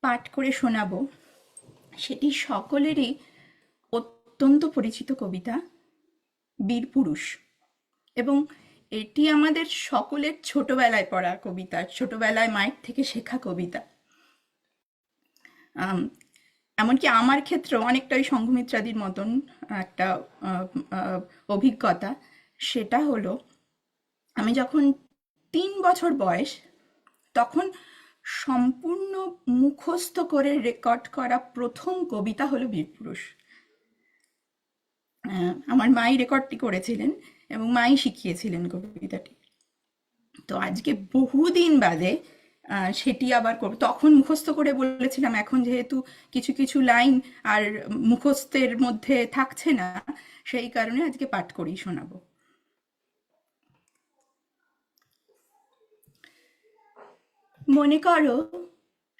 পাঠ করে শোনাবো সেটি সকলেরই অত্যন্ত পরিচিত কবিতা, বীরপুরুষ। এবং এটি আমাদের সকলের ছোটবেলায় পড়া কবিতা, ছোটবেলায় মায়ের থেকে শেখা কবিতা। এমনকি আমার ক্ষেত্রেও অনেকটা ওই সংঘমিত্রাদির মতন একটা অভিজ্ঞতা। সেটা হলো, আমি যখন 3 বছর বয়স, তখন সম্পূর্ণ মুখস্থ করে রেকর্ড করা প্রথম কবিতা হলো বীরপুরুষ। আমার মাই রেকর্ডটি করেছিলেন এবং মাই শিখিয়েছিলেন কবিতাটি। তো আজকে বহুদিন বাদে সেটি আবার করব। তখন মুখস্থ করে বলেছিলাম, এখন যেহেতু কিছু কিছু লাইন আর মুখস্থের মধ্যে থাকছে না, সেই কারণে আজকে পাঠ করেই শোনাবো। মনে করো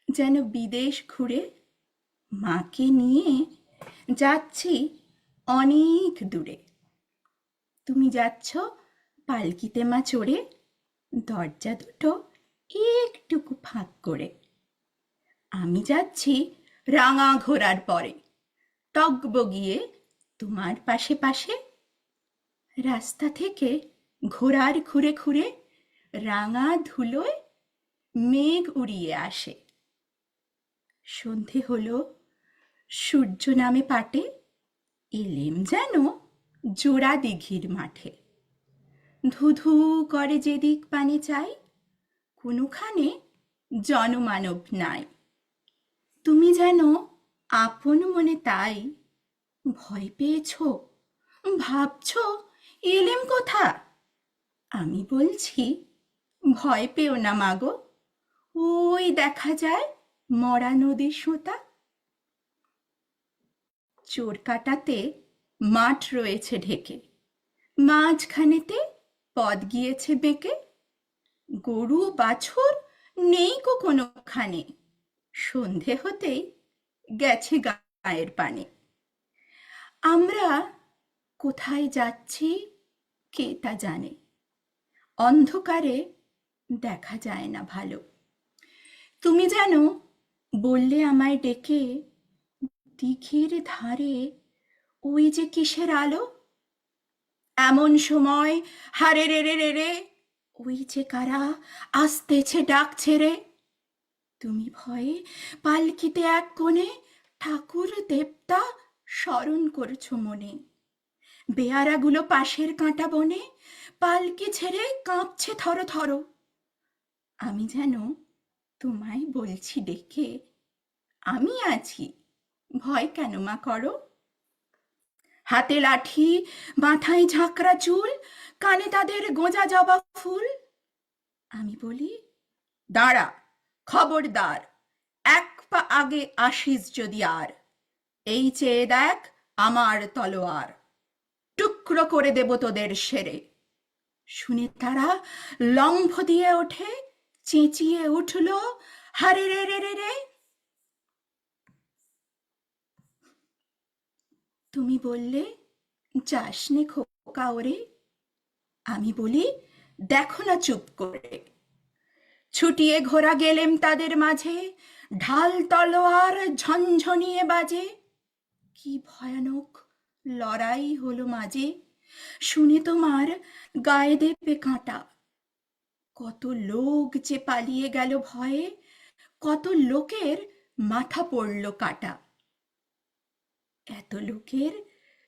যেন বিদেশ ঘুরে মাকে নিয়ে যাচ্ছি অনেক দূরে। তুমি যাচ্ছ পালকিতে মা চড়ে, দরজা দুটো একটুকু ফাঁক করে। আমি যাচ্ছি রাঙা ঘোড়ার পরে, টগবগিয়ে তোমার পাশে পাশে। রাস্তা থেকে ঘোড়ার খুঁড়ে খুঁড়ে রাঙা ধুলোয় মেঘ উড়িয়ে আসে। সন্ধে হলো, সূর্য নামে পাটে, এলেম যেন জোড়া দিঘির মাঠে। ধুধু করে যেদিক পানে চাই, কোনোখানে জনমানব নাই। তুমি যেন আপন মনে তাই ভয় পেয়েছ, ভাবছ এলেম কোথা। আমি বলছি, ভয় পেও না মাগো, ওই দেখা যায় মরা নদীর সোঁতা। চোর কাটাতে মাঠ রয়েছে ঢেকে, মাঝখানেতে পথ গিয়েছে বেঁকে। গরু বাছুর নেই কো কোনোখানে, সন্ধে হতেই গেছে গায়ের পানে। আমরা কোথায় যাচ্ছি কে তা জানে, অন্ধকারে দেখা যায় না ভালো। তুমি যেন বললে আমায় ডেকে, দিঘির ধারে ওই যে কিসের আলো, এমন সময় হারে রে রে রে রে, ওই যে কারা আসতেছে ডাকছে রে। তুমি ভয়ে পালকিতে এক কোণে ঠাকুর দেবতা স্মরণ করছো মনে। বেয়ারাগুলো পাশের কাঁটা বনে পালকি ছেড়ে কাঁপছে থর থর। আমি যেন তোমায় বলছি ডেকে, আমি আছি, ভয় কেন মা করো। হাতে লাঠি, মাথায় ঝাঁকড়া চুল, কানে তাদের গোঁজা জবা ফুল। আমি বলি, দাঁড়া, খবরদার, এক পা আগে আসিস যদি আর। এই চেয়ে দেখ আমার তলোয়ার, টুকরো করে দেব তোদের সেরে। শুনে তারা লম্ফ দিয়ে ওঠে, চেঁচিয়ে উঠল, হারে রে রে রে রে। তুমি বললে, যাসনে খোকা ওরে। আমি বলি, দেখো না চুপ করে। ছুটিয়ে ঘোরা গেলেম তাদের মাঝে, ঢাল তলোয়ার ঝনঝনিয়ে বাজে। কি ভয়ানক লড়াই হলো মাঝে, শুনে তোমার গায়ে দেবে কাঁটা। কত লোক যে পালিয়ে গেল ভয়ে, কত লোকের মাথা পড়ল কাটা। এত লোকের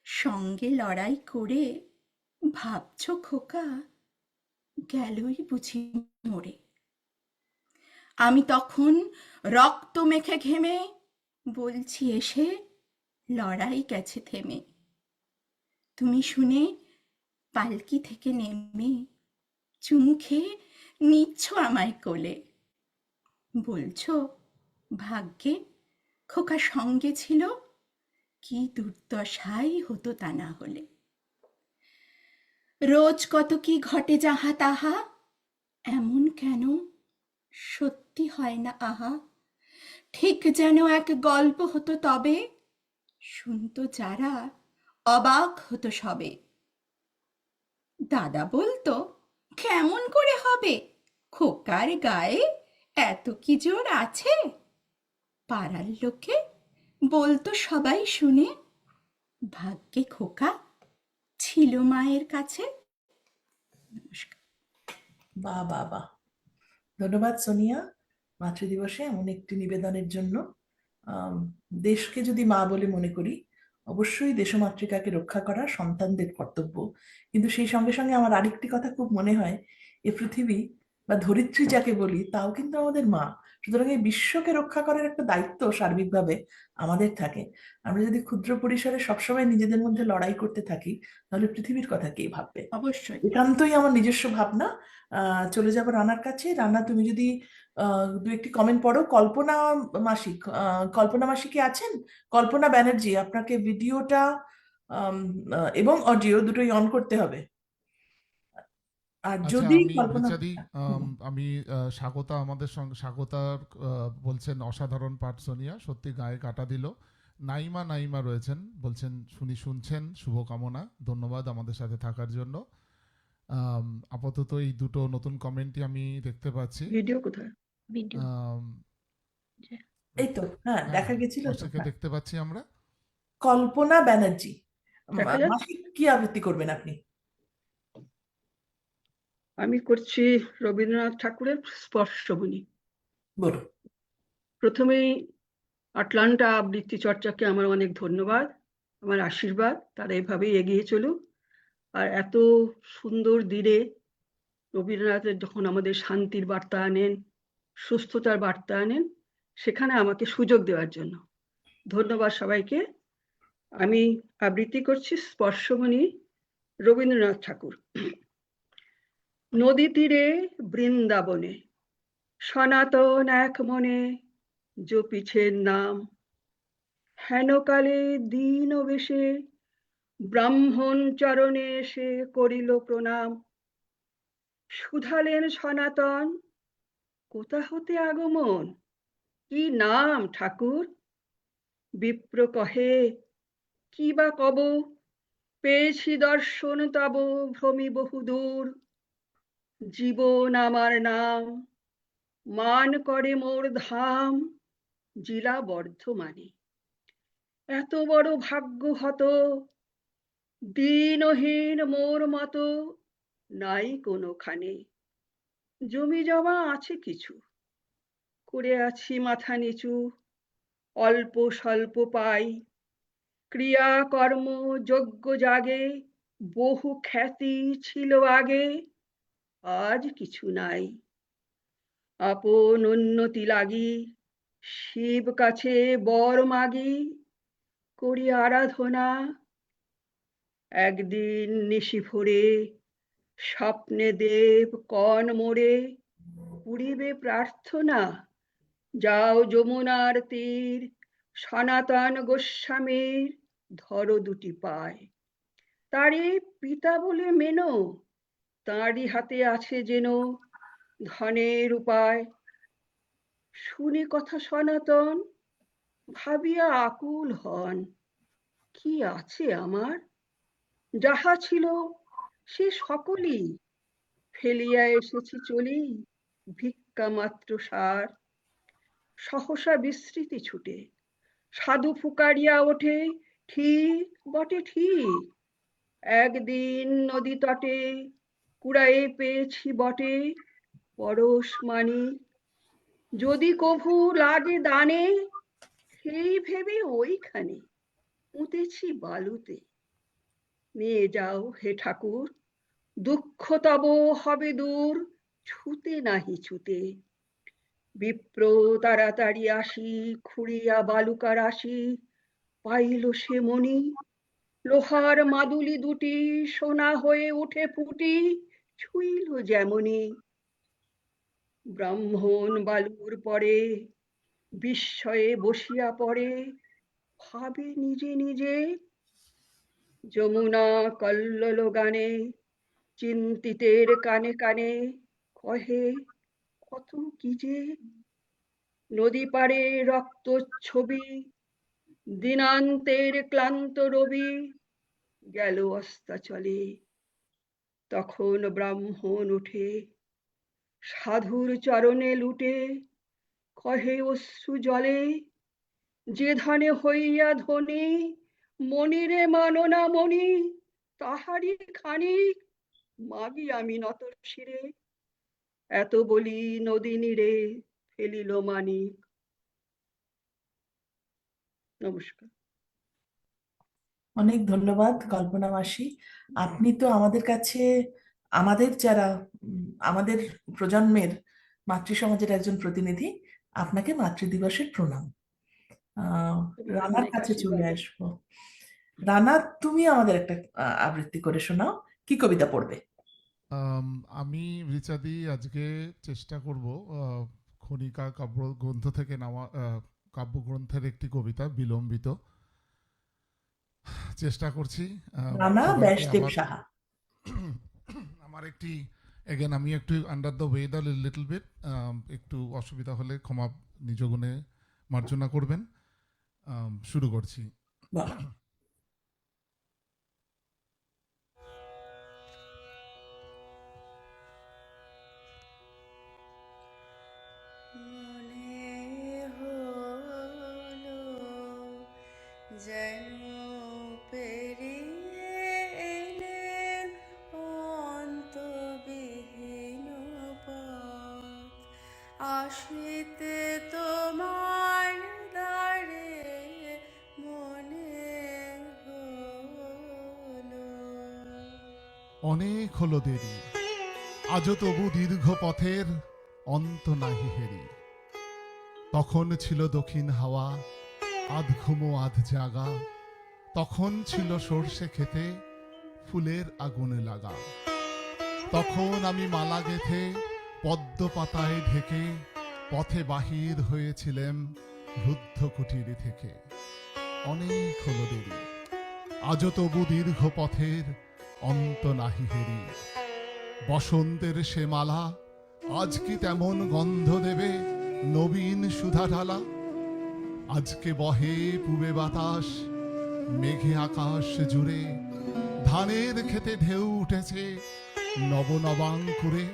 সঙ্গে লড়াই করে ভাবছো খোকা গেলই বুঝি মরে। আমি তখন রক্ত মেখে ঘেমে বলছি এসে, লড়াই গেছে থেমে। তুমি শুনে পালকি থেকে নেমে চুমু খেয়ে নিচ্ছ আমায় কোলে। বলছো, ভাগ্যে খোকা সঙ্গে ছিল, কি দুর্দশাই হতো তা না হলে। রোজ কত কি ঘটে যাহা তাহা, এমন কেন সত্যি হয় না আহা। ঠিক যেন এক গল্প হতো তবে, শুনতো যারা অবাক হতো সবে। দাদা বলতো, কেমন করে হবে, খোকার গায়ে এত কি জোর আছে। পাড়ার লোকে বলতো সবাই শুনে, ভাগ্যে খোকা ছিল মায়ের কাছে। নমস্কার। বাহ বাহ বাহ, ধন্যবাদ সোনিয়া মাতৃদিবসে এমন একটি নিবেদনের জন্য। আম, দেশকে যদি মা বলে মনে করি, অবশ্যই দেশমাতৃকাকে রক্ষা করা সন্তানদের কর্তব্য। কিন্তু সেই সঙ্গে সঙ্গে আমার আরেকটি কথা খুব মনে হয়, এ পৃথিবী বা ধরিত্রী যাকে বলি তাও কিন্তু আমাদের মা। সুতরাং এই বিশ্বকে রক্ষা করার একটা দায়িত্ব সার্বিকভাবে আমাদের থাকে। আমরা যদি ক্ষুদ্র পরিসরে সবসময় নিজেদের মধ্যে লড়াই করতে থাকি, তাহলে পৃথিবীর কথা কে ভাববে? অবশ্যই। একান্তই আমার নিজস্ব ভাবনা। চলে যাব রানার কাছে। রানা, তুমি যদি দু একটি কমেন্ট পড়ো। কল্পনা কল্পনা মাসি কি আছেন? কল্পনা ব্যানার্জি, আপনাকে ভিডিওটা আম, এবং অডিও দুটোই অন করতে হবে। আর আচ্ছা, যদি আমি কল্পনা, রিচাদি, হুম, আমি স্বাগতা, আমাদের সঙ্গে স্বাগতার বলছেন অসাধারণ পাঠ সোনিয়া, সত্যি গায়ে কাটা দিল। নাইমা নাইমা রয়েছেন, বলছেন শুনছেন, শুভকামনা, ধন্যবাদ আমাদের সাথে থাকার জন্য। আপাতত এই দুটো নতুন কমেন্টই আমি দেখতে পাচ্ছি। ভিডিও কোথায়? ভিডিও আম, এই তো, হ্যাঁ হ্যাঁ, দেখা গেছিল তো, অর্ষিকে হ্যাঁ। দেখতে পাচ্ছি আমরা। কল্পনা ব্যানার্জি, দেখা যাচ্ছে। মাসি কি আবৃত্তি করবেন আপনি? আমি করছি রবীন্দ্রনাথ ঠাকুরের স্পর্শমণি। বলুন। প্রথমেই আটলান্টা আবৃত্তি চর্চাকে আমার অনেক ধন্যবাদ, আমার আশীর্বাদ তারা এভাবেই এগিয়ে চলুক। আর এত সুন্দর দিনে রবীন্দ্রনাথের যখন আমাদের শান্তির বার্তা আনেন, সুস্থতার বার্তা আনেন, সেখানে আমাকে সুযোগ দেওয়ার জন্য ধন্যবাদ সবাইকে। আমি আবৃত্তি করছি স্পর্শমণি, রবীন্দ্রনাথ ঠাকুর। নদী তীরে বৃন্দাবনে সনাতন এক মনে জপিছেন নাম, হেনকালে দীন বেশে ব্রাহ্মণ চরণে এসে করিল প্রণাম। শুধালেন সনাতন, কোথা হতে আগমন, কি নাম ঠাকুর? বিপ্র কহে, কি বা কব, পেয়েছি দর্শন তব ভ্রমি বহুদূর। জীবন আমার নাম, মান করে মোর ধাম, জেলা বর্ধমানে। এত বড় ভাগ্য হত, দিনহীন মোর মতো নাই কোনোখানে। জমি জমা আছে কিছু, করে আছি মাথা নিচু, অল্প স্বল্প পাই। ক্রিয়া কর্ম যজ্ঞ জাগে, বহু খ্যাতি ছিল আগে, আজ কিছু নাই। আপন উন্নতি লাগি, শিব কাছে বর মাগি, করি আরাধনা। একদিন নিশি ভোরে স্বপ্নে দেব কণ মোড়ে, পুরিবে প্রার্থনা। যাও যমুনার তীর, সনাতন গোস্বামীর ধরো দুটি পায়। তারে পিতা বলে মেনো, তাঁরই হাতে আছে যেন ধনের উপায়। শুনে কথা সনাতন, ভাবিয়া আকুল হন, কি আছে আমার? যাহা ছিল সে সকলই ফেলিয়া এসেছি চলি, ভিক্ষা মাত্র সার। সহসা বিস্মৃতি ছুটে, সাধু ফুকারিয়া ওঠে, ঠিক বটে ঠিক। একদিন নদী তটে কুড়ায়ে পেয়েছি বটে পরশ মানিক। যদি কভু লাগে দানে, সেই ভেবে ওইখানে পুঁতেছি বালুতে। নিয়ে যাও হে ঠাকুর, দুঃখ তব হবে দূর, ছুতে নাহি ছুতে। বিপ্র তাড়াতাড়ি আসি, খুঁড়িয়া বালুকা রাশি, পাইল সে মণি। লোহার মাদুলি দুটি সোনা হয়ে উঠে ফুটি, ছুঁইল যেমনি। ব্রাহ্মণ বালুর পরে বিস্ময়ে বসিয়া পড়ে, ভাবে নিজে নিজে। যমুনা কল্লোল গানে, চিন্তিতের কানে কানে কহে কত কি যে। নদী পাড়ে রক্ত ছবি, দিনান্তের ক্লান্ত রবি, গেল অস্তাচলে। তখন ব্রাহ্মণ উঠে, সাধুর চরণে লুটে, কহে অশ্রু জলে, যে ধনে হইয়া ধনী, মনিরে মানো না মণি, তাহারই খানিক মাগি আমি নত শিরে। এত বলি নদী নীরে ফেলিল মানিক। নমস্কার। অনেক ধন্যবাদ কল্পনা মাসি। আপনি তো আমাদের কাছে, আমাদের যারা আমাদের প্রজন্মের মাতৃ সমাজের একজন প্রতিনিধি। আপনাকে মাতৃদিবসের প্রণাম। রানার অনেক কাছে চলে আশীর্বাদ। আসবো। রানা, তুমি আমাদের একটা আবৃত্তি করে শোনাও। কি কবিতা পড়বে? আমি রিচাদি আজকে চেষ্টা করব খনিকা কাব্যগ্রন্থ থেকে নেওয়া কাব্যগ্রন্থের একটি কবিতা বিলম্বিত। চেষ্টা করছি। রানা সবাইকে ব্যাসদেব আমার সাহা। আমার একটি এগেন আমি একটু under the weather little bit, একটু অসুবিধা হলে ক্ষমা নিজ গুণে মার্জনা করবেন। শুরু করছি। বাহ। যেন পেরিয়ে এলেন অন্তবিহীন পথ, আসিতে তোমার দ্বারে মনে হলো। অনেক হলো দেরি, আজও তবু দীর্ঘ পথের অন্ত নাহি হেরি। তখন ছিল দক্ষিণ হাওয়া, আধ ঘুমো আধ জাগা। তখন ছিল সর্ষে খেতে ফুলের আগুনে লাগা। তখন আমি মালা গেথে পদ্ম পাতায় ঢেকে পথে বাহির হয়েছিলাম রুদ্ধ কুটির থেকে। অনেক হলো দেরি, আজও তবু দীর্ঘ পথের অন্ত নাহি হেরি। বসন্তের সে মালা আজ কি তেমন গন্ধ দেবে নবীন সুধা ঢালা। আজকে বহে পূবে বাতাস, মেঘে আকাশ জুড়ে। ধানের খেতে ঢেউ উঠেছে নবনবাঙ্কুরে।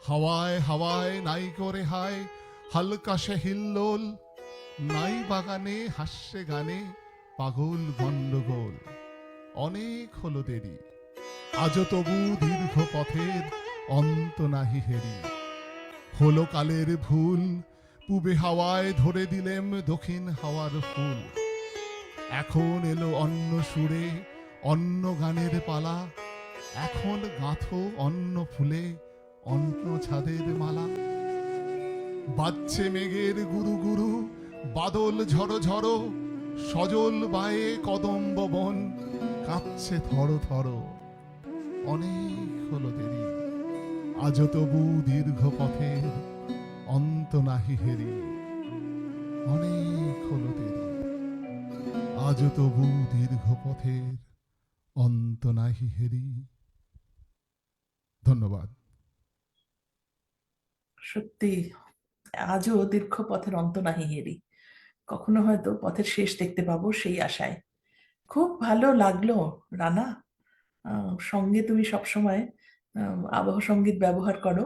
হাওয়ায় হাওয়ায় নাই করে হায় হালকা সে হিল্লোল। নাই বাগানে হাস্যে গানে পাগল গন্ডগোল, অনেক হলো দেরি, আজও তবু দীর্ঘ পথের অন্ত নাহি হেরি। হলো কালের ভুল, পূবে হাওয়ায় ধরে দিলেম দক্ষিণ হাওয়ার ফুল। এখন এলো অন্য সুরে অন্য গানের পালা, এখন গাঁথো অন্য ফুলে অন্য ছাদের মালা। বাজছে মেঘের গুরু গুরু, বাদল ঝড়ো ঝড়ো, সজল বায়ে কদম্ব বন কাঁপছে থরো থরো। অনেক হলো দেরি, আজও তবু দীর্ঘ পথের অন্ত নাহি হেরি। অনেক হলো দেরি, আজও তবু দীর্ঘ পথের অন্ত নাহি হেরি। ধন্যবাদ। সত্যি, আজও দীর্ঘ পথের অন্ত নাহি হেরি, কখনো হয়তো পথের শেষ দেখতে পাবো সেই আশায়। খুব ভালো লাগলো রানা। সঙ্গে তুমি সবসময় আবহ সঙ্গীত ব্যবহার করো,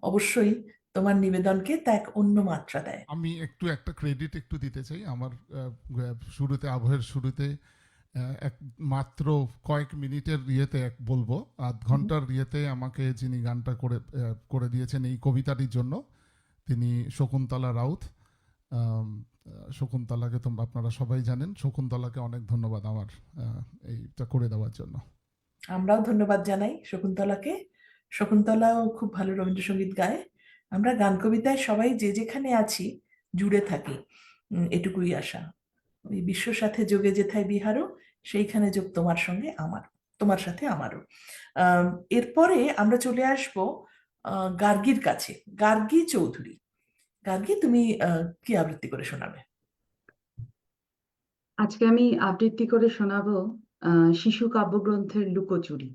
অবশ্যই তোমার নিবেদনকে তা এক অন্য মাত্রা দেয়। আমি একটা ক্রেডিট একটু দিতে চাই। আমার শুরুতে, আবহের শুরুতে এক মাত্র কয়েক মিনিটের ইয়েতে বলবো, আধ ঘন্টার ইয়েতে আমাকে যিনি গানটা করে দিয়েছেন এই কবিতাটির জন্য, তিনি শকুন্তলা রাউত। শকুন্তলাকে তো আপনারা সবাই জানেন। শকুন্তলাকে অনেক ধন্যবাদ আমার এইটা করে দেওয়ার জন্য। আমরাও ধন্যবাদ জানাই শকুন্তলাকে। শকুন্তলাও খুব ভালো রবীন্দ্রসঙ্গীত গায়। আমরা গান কবিতায় সবাই যে যেখানে আছি জুড়ে থাকি, এটুকুই আশা। ওই বিশ্বর সাথে যোগে যেথায় বিহারও, সেইখানে যোগ তোমার সঙ্গে আমার, তোমার সাথে আমারও। এরপরে আমরা চলে আসব গার্গীর কাছে। গার্গী চৌধুরী, গার্গী তুমি কি আবৃত্তি করে শোনাবে? আজকে আমি আবৃত্তি করে শোনাবো শিশু কাব্যগ্রন্থের লুকোচুরি।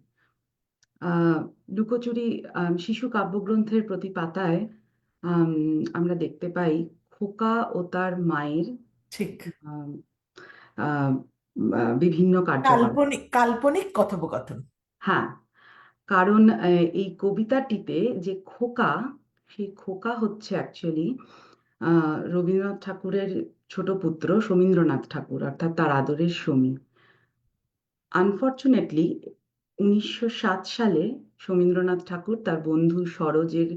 লুকোচুরি শিশু কাব্যগ্রন্থের প্রতি পাতায় আমরা দেখতে পাই খোকা ও তার মায়ের ঠিক, আম, আহ, বিভিন্ন কার্যকলাপ। কাল্পনিক কাল্পনিক কথোপকথন। হ্যাঁ, কারণ এই কবিতাটিতে যে খোকা, সেই খোকা হচ্ছে অ্যাকচুয়ালি রবীন্দ্রনাথ ঠাকুরের ছোট পুত্র সমীন্দ্রনাথ ঠাকুর, অর্থাৎ তার আদরের সমী। আনফর্চুনেটলি 1907 সালে সমীন্দ্রনাথ ঠাকুর তার বন্ধু সরোজের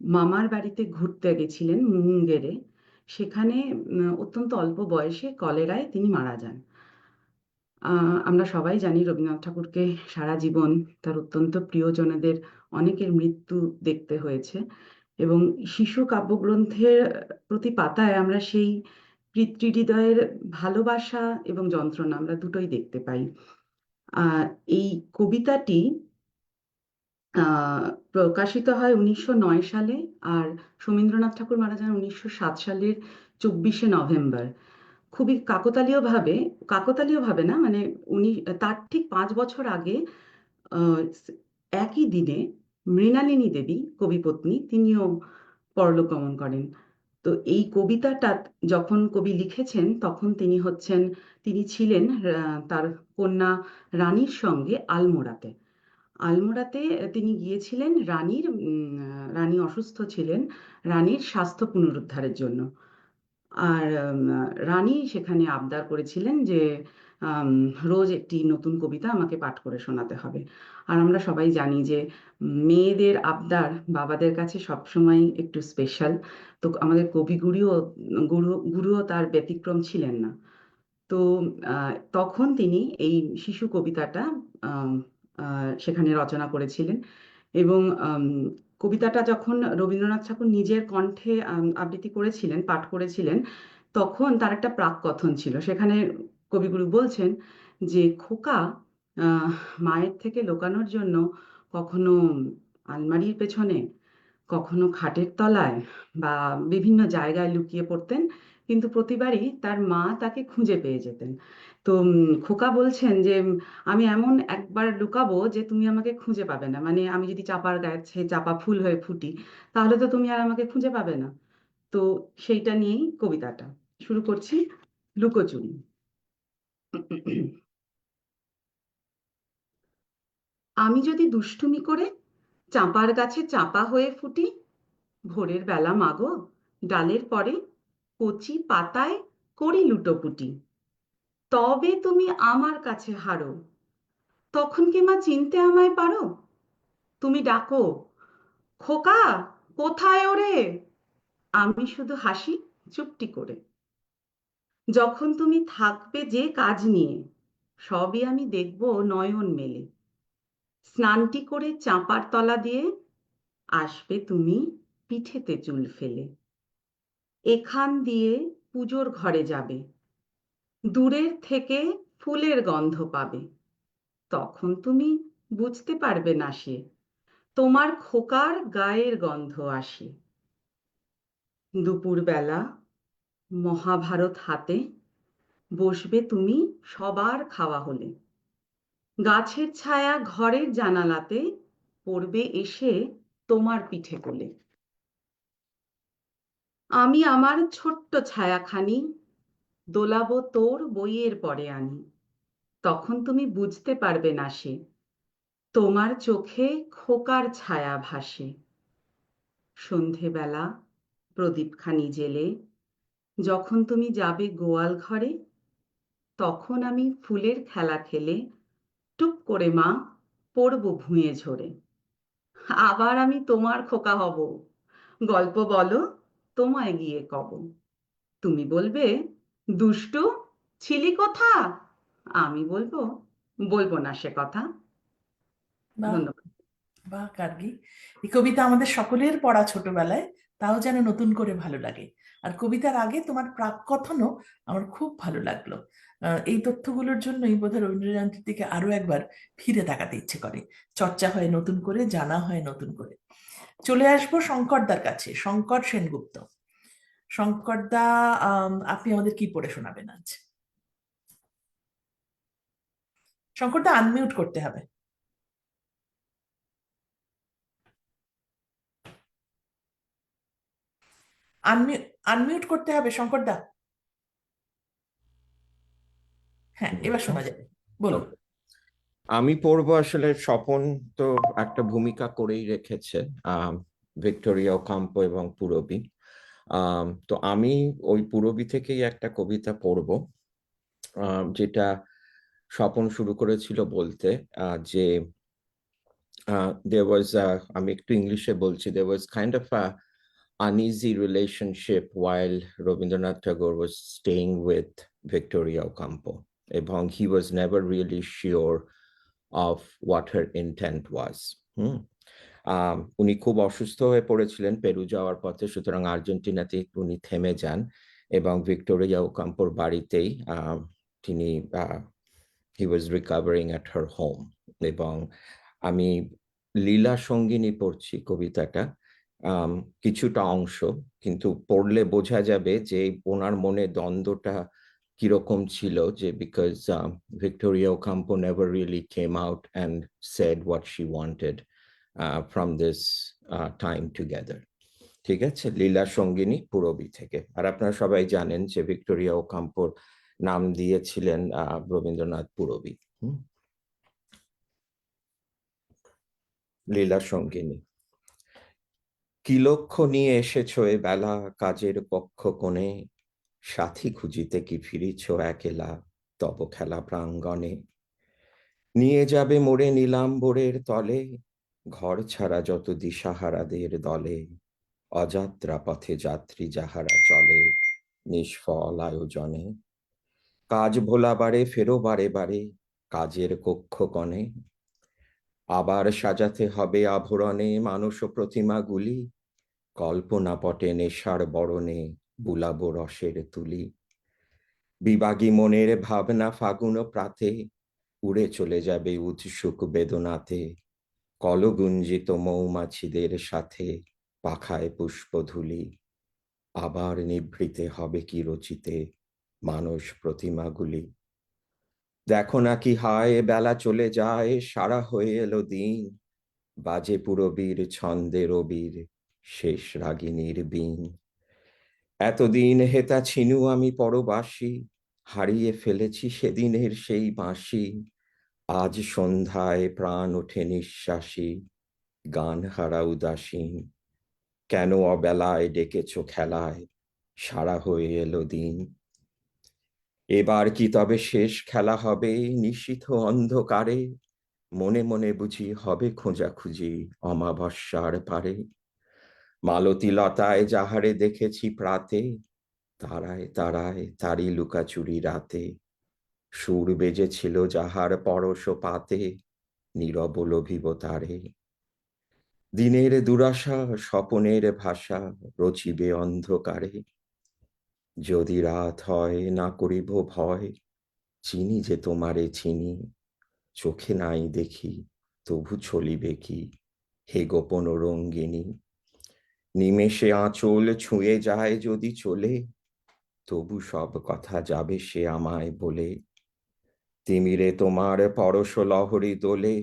মামার বাড়িতে ঘুরতে গেছিলেন মুঙ্গেরে। সেখানে অত্যন্ত অল্প বয়সে কলেরায় তিনি মারা যান। আমরা সবাই জানি রবীন্দ্রনাথ ঠাকুরকে সারা জীবন তার অত্যন্ত প্রিয়জনদের অনেকের মৃত্যু দেখতে হয়েছে, এবং শিশু কাব্যগ্রন্থের প্রতি পাতায় আমরা সেই পিতৃহৃদয়ের ভালোবাসা এবং যন্ত্রণা আমরা দুটোই দেখতে পাই। এই কবিতাটি প্রকাশিত হয় 1909 সালে, আর সমীন্দ্রনাথ ঠাকুর মারা যান 1907 সালের 24শে নভেম্বর। খুবই কাকতালীয়ভাবে না, মানে উনি তার ঠিক 5 বছর আগে একই দিনে মৃণালিনী দেবী কবিপত্নী তিনিও পরলোকগমন করেন। তো এই কবিতাটা যখন কবি লিখেছেন তখন তিনি ছিলেন তার কন্যা রানীর সঙ্গে আলমোড়াতে। তিনি গিয়েছিলেন রানী অসুস্থ ছিলেন, রানীর স্বাস্থ্য পুনরুদ্ধারের জন্য। আর রানী সেখানে আবদার করেছিলেন যে রোজ একটি নতুন কবিতা আমাকে পাঠ করে শোনাতে হবে। আর আমরা সবাই জানি যে মেয়েদের আবদার বাবাদের কাছে সবসময় একটু স্পেশাল। তো আমাদের গুরুও তার ব্যতিক্রম ছিলেন না। তো তখন তিনি এই শিশু কবিতাটা সেখানে রচনা করেছিলেন, এবং কবিতাটা যখন রবীন্দ্রনাথ ঠাকুর নিজের কণ্ঠে আবৃত্তি করেছিলেন, পাঠ করেছিলেন, তখন তার একটা প্রাককথন ছিল। সেখানে কবিগুরু বলছেন যে খোকা মায়ের থেকে লুকানোর জন্য কখনো আলমারির পেছনে, কখনো খাটের তলায় বা বিভিন্ন জায়গায় লুকিয়ে পড়তেন, কিন্তু প্রতিবারই তার মা তাকে খুঁজে পেয়ে যেতেন। তো খোকা বলছেন যে আমি এমন একবার লুকাবো যে তুমি আমাকে খুঁজে পাবে না, মানে আমি যদি চাপার গাছে চাপা ফুল হয়ে ফুটি তাহলে তো তুমি আর আমাকে খুঁজে পাবে না। তো সেইটা নিয়েই কবিতাটা শুরু করছি। লুকোচুরি। আমি যদি দুষ্টুমি করে চাপার গাছে চাপা হয়ে ফুটি, ভোরের বেলা মাগো ডালের পরে কচি পাতায় করি লুটোপুটি। তবে তুমি আমার কাছে হারো, তখন কি মা চিনতে আমায় পারো? তুমি ডাকো, খোকা কোথায় ওরে? আমি শুধু হাসি চুপটি করে। যখন তুমি থাকবে যে কাজ নিয়ে, সবই আমি দেখব নয়ন মেলে। স্নানটি করে চাঁপার তলা দিয়ে আসবে তুমি পিঠেতে চুল ফেলে। এখান দিয়ে পুজোর ঘরে যাবে, দূরের থেকে ফুলের গন্ধ পাবে। তখন তুমি বুঝতে পারবে না সে তোমার খোকার গায়ের গন্ধ আসে। দুপুরবেলা মহাভারত হাতে বসবে তুমি সবার খাওয়া হলে। গাছের ছায়া ঘরের জানালাতে পড়বে এসে তোমার পিঠে কোলে। আমি আমার ছোট্ট ছায়াখানি দোলাবো তোর বইয়ের পরে আনি। তখন তুমি বুঝতে পারবে না সে তোমার চোখে খোকার ছায়া ভাসে। সন্ধেবেলা প্রদীপখানি জেলে যখন তুমি যাবে গোয়াল ঘরে, তখন আমি ফুলের খেলা খেলে টুপ করে মা পড়ব ভুঁয়ে ঝরে। আবার আমি তোমার খোকা হব, গল্প বলো তোমায় গিয়ে কব। তুমি বলবে, দুষ্টু ছিলি কোথা? আমি বলবো, বলবো না সে কথা। বাহ, ধন্যবাদ। বাহ গার্গী, এই কবিতা আমাদের সকলের পড়া ছোটবেলায়, তাও যেন নতুন করে ভালো লাগে। আর কবিতার আগে তোমার প্রাককথনও আমার খুব ভালো লাগলো। এই তথ্যগুলোর জন্যই বোধহয় রবীন্দ্র জয়ন্তীর দিকে আরো একবার ফিরে তাকাতে ইচ্ছে করে। চর্চা হয় নতুন করে, জানা হয় নতুন করে। চলে আসবো শঙ্করদার কাছে, শঙ্কর সেনগুপ্ত। শঙ্করদা, আপনি আমাদের কি পড়ে শোনাবেন আজ? শঙ্করদা, আনমিউট করতে হবে। আনমিউট করতে হবে শঙ্করদা। হ্যাঁ, এবার শোনা যাবে, বলুন। আমি পড়বো আসলে স্বপন তো একটা ভূমিকা করেই রেখেছে, ভিক্টোরিয়া ওকাম্পো এবং পুরবী। তো আমি ওই পুরবী থেকেই একটা কবিতা পড়বো, যেটা স্বপন শুরু করেছিল বলতে, যে there was আমি একটু ইংলিশে বলছি, there was kind of a uneasy relationship while Rabindranath Tagore was staying with Victoria Ocampo, এবং he was never really sure of what her intent was. উনি খুব অসুস্থ হয়ে পড়েছিলেন পেরু যাওয়ার পথে, সুতরাং আর্জেন্টিনাতে উনি থেমে যান এবং ভিক্টোরিয়া ওকাম্পোর বাড়িতেই তিনি he was recovering at her home। এবং আমি লীলা সঙ্গিনী পড়ছি কবিতাটা, কিছুটা অংশ, কিন্তু পড়লে বোঝা যাবে যে ওনার মনে দ্বন্দ্বটা কিরকম ছিল, যে because Victoria Ocampo never really came out and said what she wanted from this time together। ঠিক আছে, লীলা সঙ্গিনী পুরবী থেকে। আর আপনারা সবাই জানেন যে ভিক্টোরিয়া ওকাম্পোর নাম দিয়েছিলেন রবীন্দ্রনাথ পুরবী। লীলা সঙ্গিনী। কি লক্ষ্য নিয়ে এসেছো এ বেলা কাজের কক্ষ কোণে, সাথী খুঁজিতে কি ফিরিছ একেলা তব খেলা প্রাঙ্গণে। নিয়ে যাবে মোড়ে নীলাম্বরের তলে, ঘর ছাড়া যত দিশাহারাদের দলে, অযাত্রা পথে যাত্রী যাহারা চলে, নিষ্ফল আয়োজনে। কাজ ভোলাবারে ফেরো বারে বারে কাজের কক্ষ কণে, আবার সাজাতে হবে আভরণে মানস প্রতিমাগুলি, কল্পনা পটে নেশার বরণে বুলাবো রসের তুলি। বিবাগী মনের ভাবনা ফাগুন প্রাতে, উড়ে চলে যাবে উৎসুক বেদনাতে, কলগুঞ্জিত মৌমাছিদের সাথে পাখায় পুষ্পধূলি। আবার নিভৃতে হবে কি রচিতে মানস প্রতিমাগুলি। দেখো না কি হায় বেলা চলে যায়, সারা হয়ে এলো দিন, বাজে পুরবীর ছন্দে রবির শেষ রাগিনীর বীণ। এতদিন হেতা ছিনু আমি পরবাসী, হারিয়ে ফেলেছি সেদিনের সেই বাঁশি। আজ সন্ধ্যায় প্রাণ ওঠে নিঃশ্বাসী, গান হারা উদাসীন। কেন অবেলায় ডেকেছ খেলায়, সারা হয়ে এলো দিন। এবার কি তবে শেষ খেলা হবে নিশীথ অন্ধকারে, মনে মনে বুঝি হবে খোঁজাখুঁজি অমাবস্যার পারে। মালতী লতায় যাহারে দেখেছি প্রাতে, তারায় তারায় তারি লুকাচুরি রাতে, সুর বেজেছিল যাহার পরশ পাতে, নীরব লোভিব তারে। দিনের দুরাশা স্বপনের ভাষা রচিবে অন্ধকারে, যদি রাত হয় না করিব ভয়, চিনি যে তোমারে চিনি, চোখে নাই দেখি তবু চলিবে কি হে গোপন রঙ্গিনী। নিমেষে আঁচল ছুঁয়ে যায় যদি চলে, তবু সব কথা যাবে সে আমায় বলে। তিমিরে তোমার পরশ লহরী দোলে,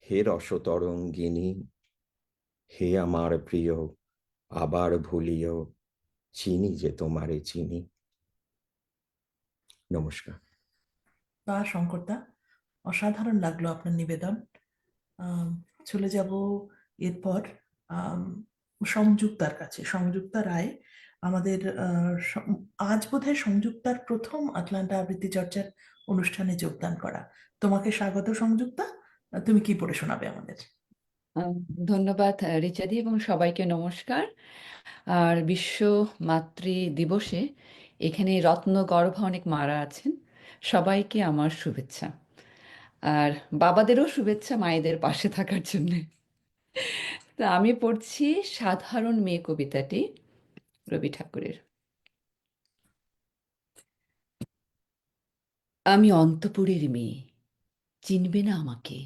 হে রসতরঙ্গিনী, হে আমার প্রিয় আবার ভুলিও, চিনি যে তোমারে চিনি। নমস্কার। বা শঙ্করদা, অসাধারণ লাগলো আপনার নিবেদন। আম, চলে যাব এরপর আম, সংযুক্তার কাছে। সংযুক্তা রায় আমাদের আজ বোধহয় সংযুক্তার প্রথম আটলান্টা আবৃত্তি চর্চার অনুষ্ঠানে যোগদান করা। তোমাকে স্বাগত সংযুক্তা। তুমি কি পড়ে শোনাবে আমাদের? আহ, ধন্যবাদ রিচাদি, এবং সবাইকে নমস্কার। আর বিশ্ব মাতৃ দিবসে এখানে রত্নগর্ভা অনেক মারা আছেন, সবাইকে আমার শুভেচ্ছা। আর বাবাদেরও শুভেচ্ছা মায়েদের পাশে থাকার জন্য। তা আমি পড়ছি সাধারণ মেয়ে কবিতাটি, রবি ঠাকুরের। আমি অন্তপুরের মেয়ে, চিনবে না আমাকে।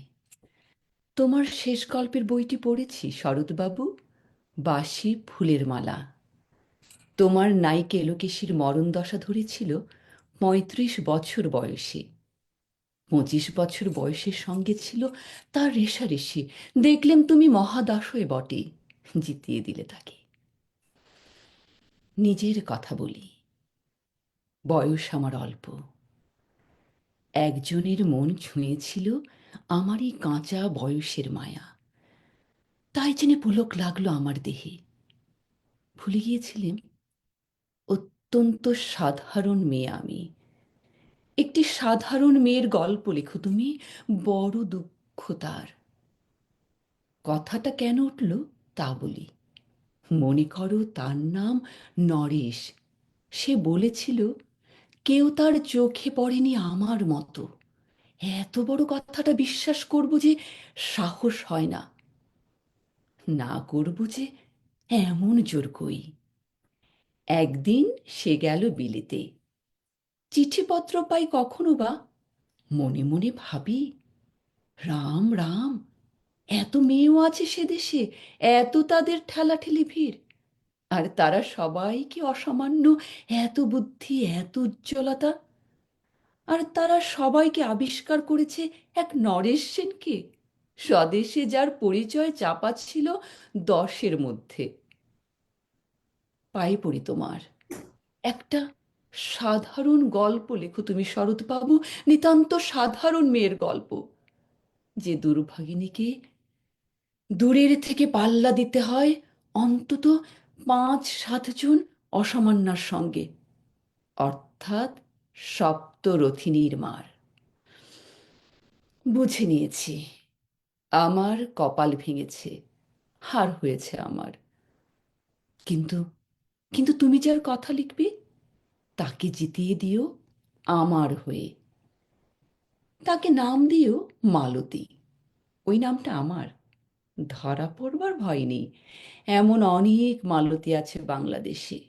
তোমার শেষ গল্পের বইটি পড়েছি শরৎবাবু, বাসি ফুলের মালা। তোমার নায়িকা এলোকেশীর মরণ দশা ধরেছিল ৩৫ বছর বয়সে। ২৫ বছর বয়সের সঙ্গে ছিল তার রেষারেষি। দেখলেম তুমি মহাদাসই বটে, জিতিয়ে দিলে তাকে। নিজের কথা বলি, বয়স আমার অল্প। একজনের মন ছুঁয়েছিল আমার এই কাঁচা বয়সের মায়া, তাই জেনে পুলক লাগলো আমার দেহে। ভুলে গিয়েছিলেন অত্যন্ত সাধারণ মেয়ে আমি। একটি সাধারণ মেয়ের গল্প লেখো তুমি, বড় দুঃখ তার। কথাটা কেন উঠল তা বলি। মনে করো তার নাম নরেশ। সে বলেছিল কেউ তার চোখে পড়েনি আমার মতো। এত বড় কথাটা বিশ্বাস করব যে সাহস হয় না, না করব যে এমন জোর কই। একদিন সে গেল বিলেতে, চিঠিপত্র পাই কখনো বা। মনে মনে ভাবি, রাম রাম, এত মেয়েও আছে সে দেশে, এত তাদের ঠেলাঠেলি ভিড়, আর তারা সবাই কি অসামান্য, এত বুদ্ধি, এত উজ্জ্বলতা। আর তারা সবাইকে আবিষ্কার করেছে এক নরেশ সেনকে, স্বদেশে যার পরিচয় চাপা ছিল 10-এর মধ্যে। পাই পড়ি তোমার একটা সাধারণ গল্প লেখো তুমি শরৎবাবু, নিতান্ত সাধারণ মেয়ের গল্প, যে দুর্ভাগিনীকে দূরের থেকে পাল্লা দিতে হয় অন্তত 5-7 জন অসামান্যার সঙ্গে, অর্থাৎ সপ্তরথিনীর মার। বুঝে নিয়েছি আমার কপাল ভেঙেছে, হার হয়েছে আমার। কিন্তু কিন্তু তুমি যার কথা লিখবে তাকে জিতিয়ে দিও আমার হয়ে। তাকে নাম দিও মালতী, ওই নামটা আমার। ধরা পড়বার ভয় নেই, এমন অনেক মালতী আছে বাংলাদেশে।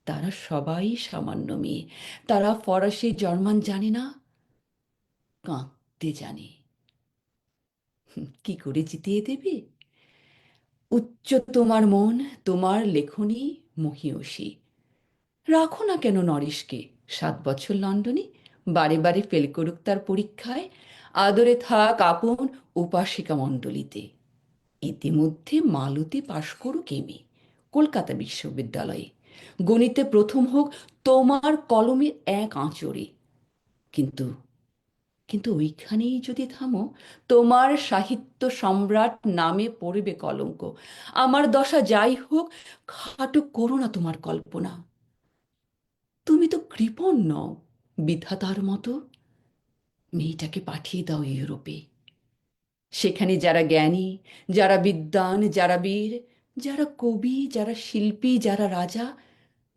তারা সবাই সামান্য মেয়ে, তারা ফরাসি জার্মান জানে না, কাঁদতে জানে। কি করে জিতিয়ে দেবে? উচ্চ তোমার মন, তোমার লেখনী মহীয়সী। রাখো না কেন নরেশকে 7 বছর লন্ডনে, বারে বারে ফেল করুক তার পরীক্ষায়। আদরে থাক আপন উপাসিকা মণ্ডলীতে। ইতিমধ্যে মালতী পাশ করুক এমএ কলকাতা বিশ্ববিদ্যালয়ে। গণিতে প্রথম হোক তোমার কলমের এক আঁচড়ে। কিন্তু কিন্তু ওইখানেই যদি থামো, তোমার সাহিত্য সম্রাট নামে পড়বে কলঙ্ক। আমার দশা যাই হোক, খাটো করো না তোমার কল্পনা। তুমি তো কৃপণ নও, বিধাতার মতো মেয়েটাকে পাঠিয়ে দাও ইউরোপে। সেখানে যারা জ্ঞানী, যারা বিদ্বান, যারা বীর, যারা কবি, যারা শিল্পী, যারা রাজা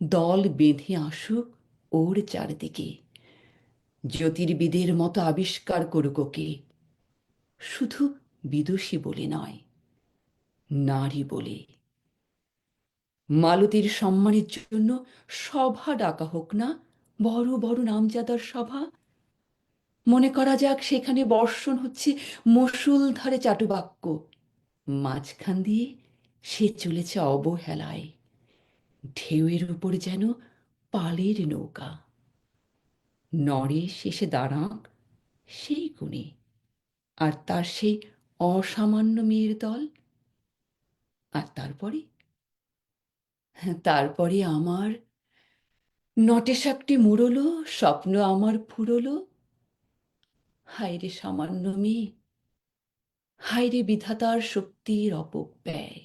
দল বেঁধে আসুক ওর চারদিকে, জ্যোতির্বিদের মতো আবিষ্কার করুক ওকে, শুধু বিদুষী বলে নয়, নারী বলে। মালতীর সম্মানের জন্য সভা ডাকা হোক না, বড় বড় নামজাদার সভা। মনে করা যাক সেখানে বর্ষণ হচ্ছে মুষলধারে চাটুবাক্য, মাঝখান দিয়ে সে চলেছে অবহেলায়, ঢেউয়ের উপর যেন পালের নৌকা। নরেশ এসে দাঁড়াক সেই কোণে, আর তার সেই অসামান্য মেয়ের দল। আর তারপরে আমার নটেশাকটি মুড়লো, স্বপ্ন আমার ফুরলো। হায়রে সামান্য মেয়ে, হায়রে বিধাতার শক্তির অপব্যয়।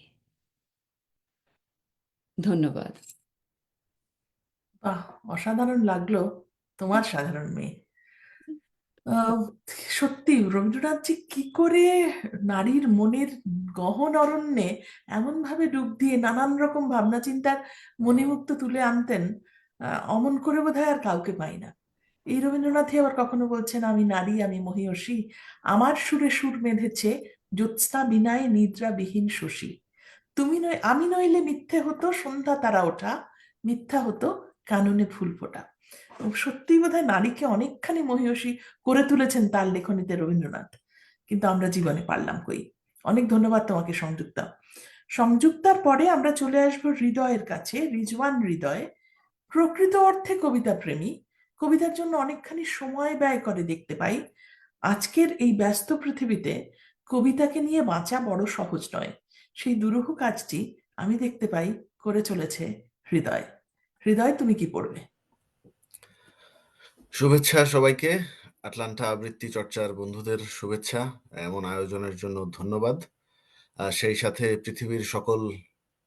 ধন্যবাদ। বাহ, অসাধারণ লাগলো তোমার সাধারণ মেয়ে। আহ, সত্যি রবীন্দ্রনাথজি কি করে নারীর মনের গহন অরণ্যে এমন ভাবে ডুব দিয়ে নানান রকম ভাবনা চিন্তার মণিমুক্ত তুলে আনতেন, অমন করে বোধহয় আর কাউকে পাই না। এই রবীন্দ্রনাথই আবার কখনো বলছেন, আমি নারী, আমি মহীয়সী, আমার সুরে সুর বেঁধেছে জ্যোৎস্না বিনায় নিদ্রাবিহীন শশী। তুমি নয় আমি নইলে মিথ্যে হতো সন্ধ্যা তারা ওঠা, মিথ্যা হতো কাননে ফুল ফোটা। সত্যি বোধহয় নারীকে অনেকখানি মহীয়সী করে তুলেছেন তার লেখনীতে রবীন্দ্রনাথ, কিন্তু আমরা জীবনে পারলাম কই। অনেক ধন্যবাদ তোমাকে সংযুক্তা। সংযুক্তার পরে আমরা চলে আসবো হৃদয়ের কাছে, রিজওয়ান হৃদয়। প্রকৃত অর্থে কবিতা প্রেমী, কবিতার জন্য অনেকখানি সময় ব্যয় করে দেখতে পাই। আজকের এই ব্যস্ত পৃথিবীতে কবিতাকে নিয়ে বাঁচা বড় সহজ নয়, সেই দুরূহ কাজটি আমি দেখতে পাই করে চলেছে হৃদয়। হৃদয়, তুমি কি পড়বে? শুভেচ্ছা সবাইকে। আটলান্টা আবৃত্তি চর্চার বন্ধুদের শুভেচ্ছা, এমন আয়োজনের জন্য ধন্যবাদ। সেই সাথে পৃথিবীর সকল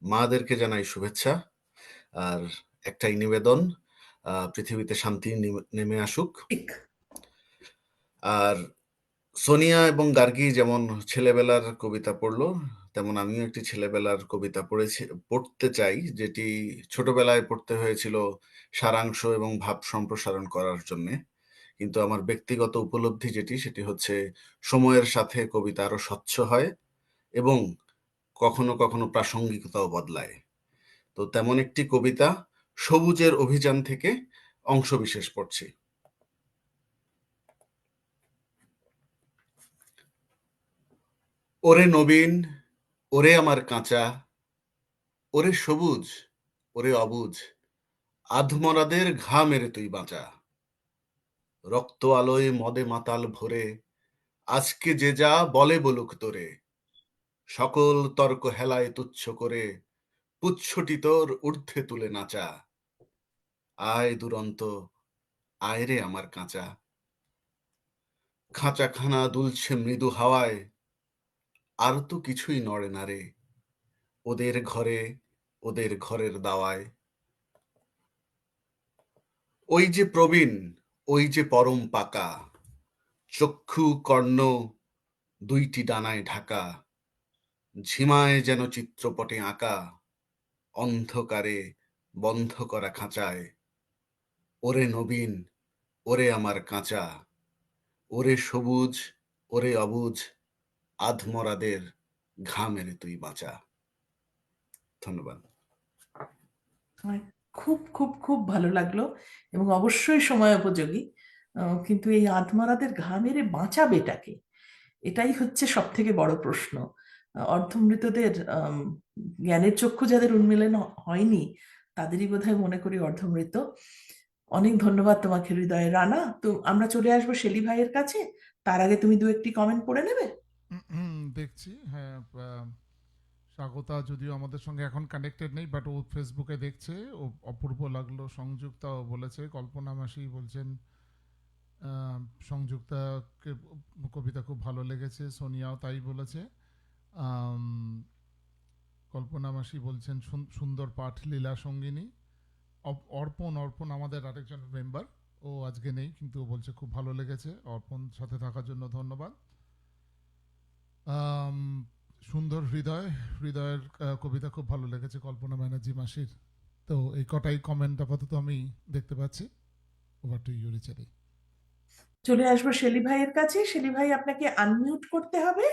মাদেরকে জানাই শুভেচ্ছা। আর একটাই নিবেদন, পৃথিবীতে শান্তি নেমে আসুক। আর সোনিয়া এবং গার্গী যেমন ছেলেবেলার কবিতা পড়লো, তেমন আমিও একটি ছেলেবেলার কবিতা পড়তে চাই, যেটি ছোটবেলায় পড়তে হয়েছিল সারাংশ এবং ভাব সম্প্রসারণ করার জন্যে। কিন্তু আমার ব্যক্তিগত উপলব্ধি সেটি হচ্ছে সময়ের সাথে কবিতা আরো স্বচ্ছ হয় এবং কখনো কখনো প্রাসঙ্গিকতাও বদলায়। তো তেমন একটি কবিতা সবুজের অভিযান থেকে অংশবিশেষ পড়ছি। ওরে নবীন, ওরে আমার কাঁচা, ওরে সবুজ, ওরে অবুজ, আধমরাদের ঘা মেরে তুই বাঁচা। রক্ত আলোয় মদে মাতাল ভরে আজকে যে যা বলে বলুক তোরে, সকল তর্ক হেলায় তুচ্ছ করে পুচ্ছটি তোর ঊর্ধ্বে তুলে নাচা। আয় দুরন্ত, আয় রে আমার কাঁচা। খাঁচাখানা দুলছে মৃদু হাওয়ায়, আর তো কিছুই নড়ে না রে ওদের ঘরে, ওদের ঘরের দাওয়ায়। ওই যে প্রবীণ, ওই যে পরম পাকা, চক্ষু কর্ণ দুইটি ডানায় ঢাকা, ঝিমায় যেন চিত্রপটে আঁকা, অন্ধকারে বন্ধ করা খাঁচায়। ওরে নবীন, ওরে আমার কাঁচা, ওরে সবুজ, ওরে অবুজ, আধমরাদের ঘা মেরে তুই বাঁচা। ধন্যবাদ। আমার খুব খুব খুব ভালো লাগলো এবং অবশ্যই সময় উপযোগী। কিন্তু এই আধমরাদের ঘা মেরে বাঁচাবেটাকে, এটাই হচ্ছে সব থেকে বড় প্রশ্ন। অর্ধমৃতদের জ্ঞানের চক্ষু যাদের উন্মিলন হয়নি তাদেরই বোধহয় মনে করি অর্ধমৃত। অনেক ধন্যবাদ তোমাকে হৃদয়। রানা, তো আমরা চলে আসবো শেলি ভাইয়ের কাছে, তার আগে তুমি দু একটি কমেন্ট পড়ে নেবে। দেখছি, হ্যাঁ। স্বাগতা যদিও আমাদের সঙ্গে এখন কানেক্টেড নেই, বাট ও ফেসবুকে দেখছে, ও অপূর্ব লাগলো। সংযুক্তাও বলেছে, কল্পনা মাসি বলছেন সংযুক্তাকে কবিতা খুব ভালো লেগেছে, সোনিয়াও তাই বলেছে। কল্পনা মাসি বলছেন সুন্দর পাঠ লীলা সঙ্গিনী। অর্পণ আমাদের আরেকজন মেম্বার, ও আজকে নেই, কিন্তু ও বলছে খুব ভালো লেগেছে। অর্পণ সাথে থাকার জন্য ধন্যবাদ। আম, সুন্দর হৃদয়, হৃদয়ের কবিতা খুব ভালো লেগেছে কল্পনা ব্যানার্জি মাসির। তো এই কটাই কমেন্ট আপাতত আমি দেখতে পাচ্ছি। ওভার টু ইউ রিচারি। চলে আসবো শেলি ভাইয়ের কাছে। শেলি ভাই, আপনাকে আনমিউট করতে হবে,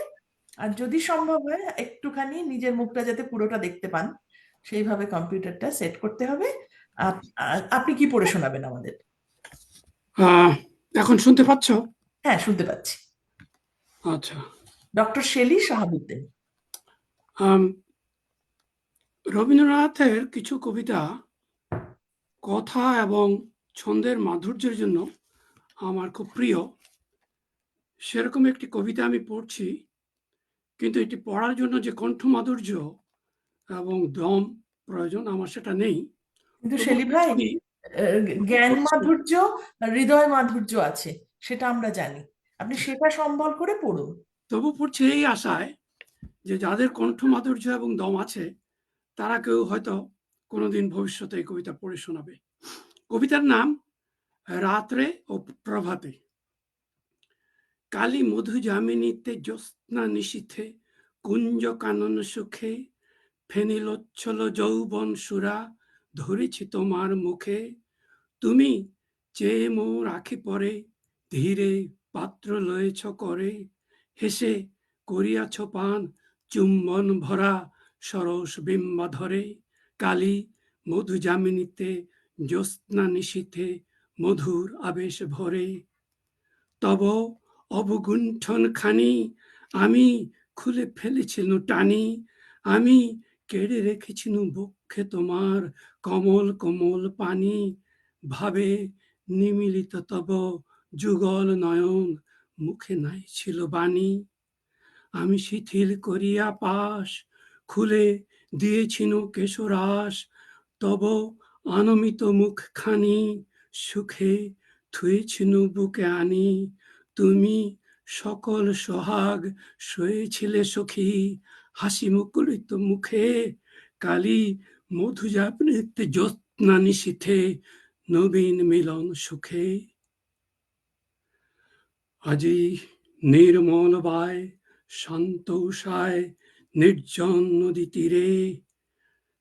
আর যদি সম্ভব হয় একটুখানি নিজের মুখটা যাতে পুরোটা দেখতে পান সেইভাবে কম্পিউটারটা সেট করতে হবে। আপনি কি পড়ে শোনাবেন আমাদের? এখন শুনতে পাচ্ছ? হ্যাঁ, শুনতে পাচ্ছি। আচ্ছা। Doctor Shelley Shahabuddin. আম, রবীন্দ্রনাথের কিছু কবিতা কথা এবং ছন্দের মাধুর্যের জন্য আমার খুব প্রিয়। সেরকম একটি কবিতা আমি পড়ছি, কিন্তু এটি পড়ার জন্য যে কণ্ঠ মাধুর্য এবং দম প্রয়োজন আমার সেটা নেই। কিন্তু তবু শেলি ভাই, পড়ছি, জ্ঞান পড়ছি। মাধুর্য, হৃদয় মাধুর্য আছে, সেটা আমরা জানি। আপনি সেটা সম্বল করে পড়ুন। তবু পড়ছি এই আশায় যে যাদের কণ্ঠ মাধুর্য এবং দম আছে তারা কেউ হয়তো কোনোদিন ভবিষ্যতে এই কবিতা পড়ে শোনাবে। কবিতার নাম রাত্রে ও প্রভাতে। কালী মধু যামিনীতে জ্যোৎস্না নিশীথে কুঞ্জ কানন সুখে ফেনিলোচ্ছল যৌবন সুরা ধরেছি তোমার মুখে। তুমি চেয়ে মোর আখি পরে ধীরে পাত্র লয়েছ করে হেসে করিয়াছ পান চুম্বন ভরা সরস বিম্বা ধরে। কালী মধু যামিনীতে জ্যোৎস্না নিশীথে মধুর আবেশ ভরে। তব অবগুণ্ঠন খানি আমি খুলে ফেলেছিনু টানি, আমি কেড়ে রেখেছিনু বক্ষে তোমার কমল কোমল পানি। ভাবে নিমিলিত তব যুগল নয়ন মুখে নাই ছিল বাণী। আমি শিথিল করিয়া পাশ খুলে দিয়েছিনু কেশরাশ, তব আনমিত মুখখানি সুখে থুয়েছিনু বুকে আনি। তুমি সকল সোহাগ সয়েছিলে সখী হাসি মুকুলিত মুখে। কালী মধু যামিনীতে জ্যোৎস্না নিশীথে নবীন মিলন সুখে। আজি নির্মল বায় শান্ত উষায় নির্জন নদী তীরে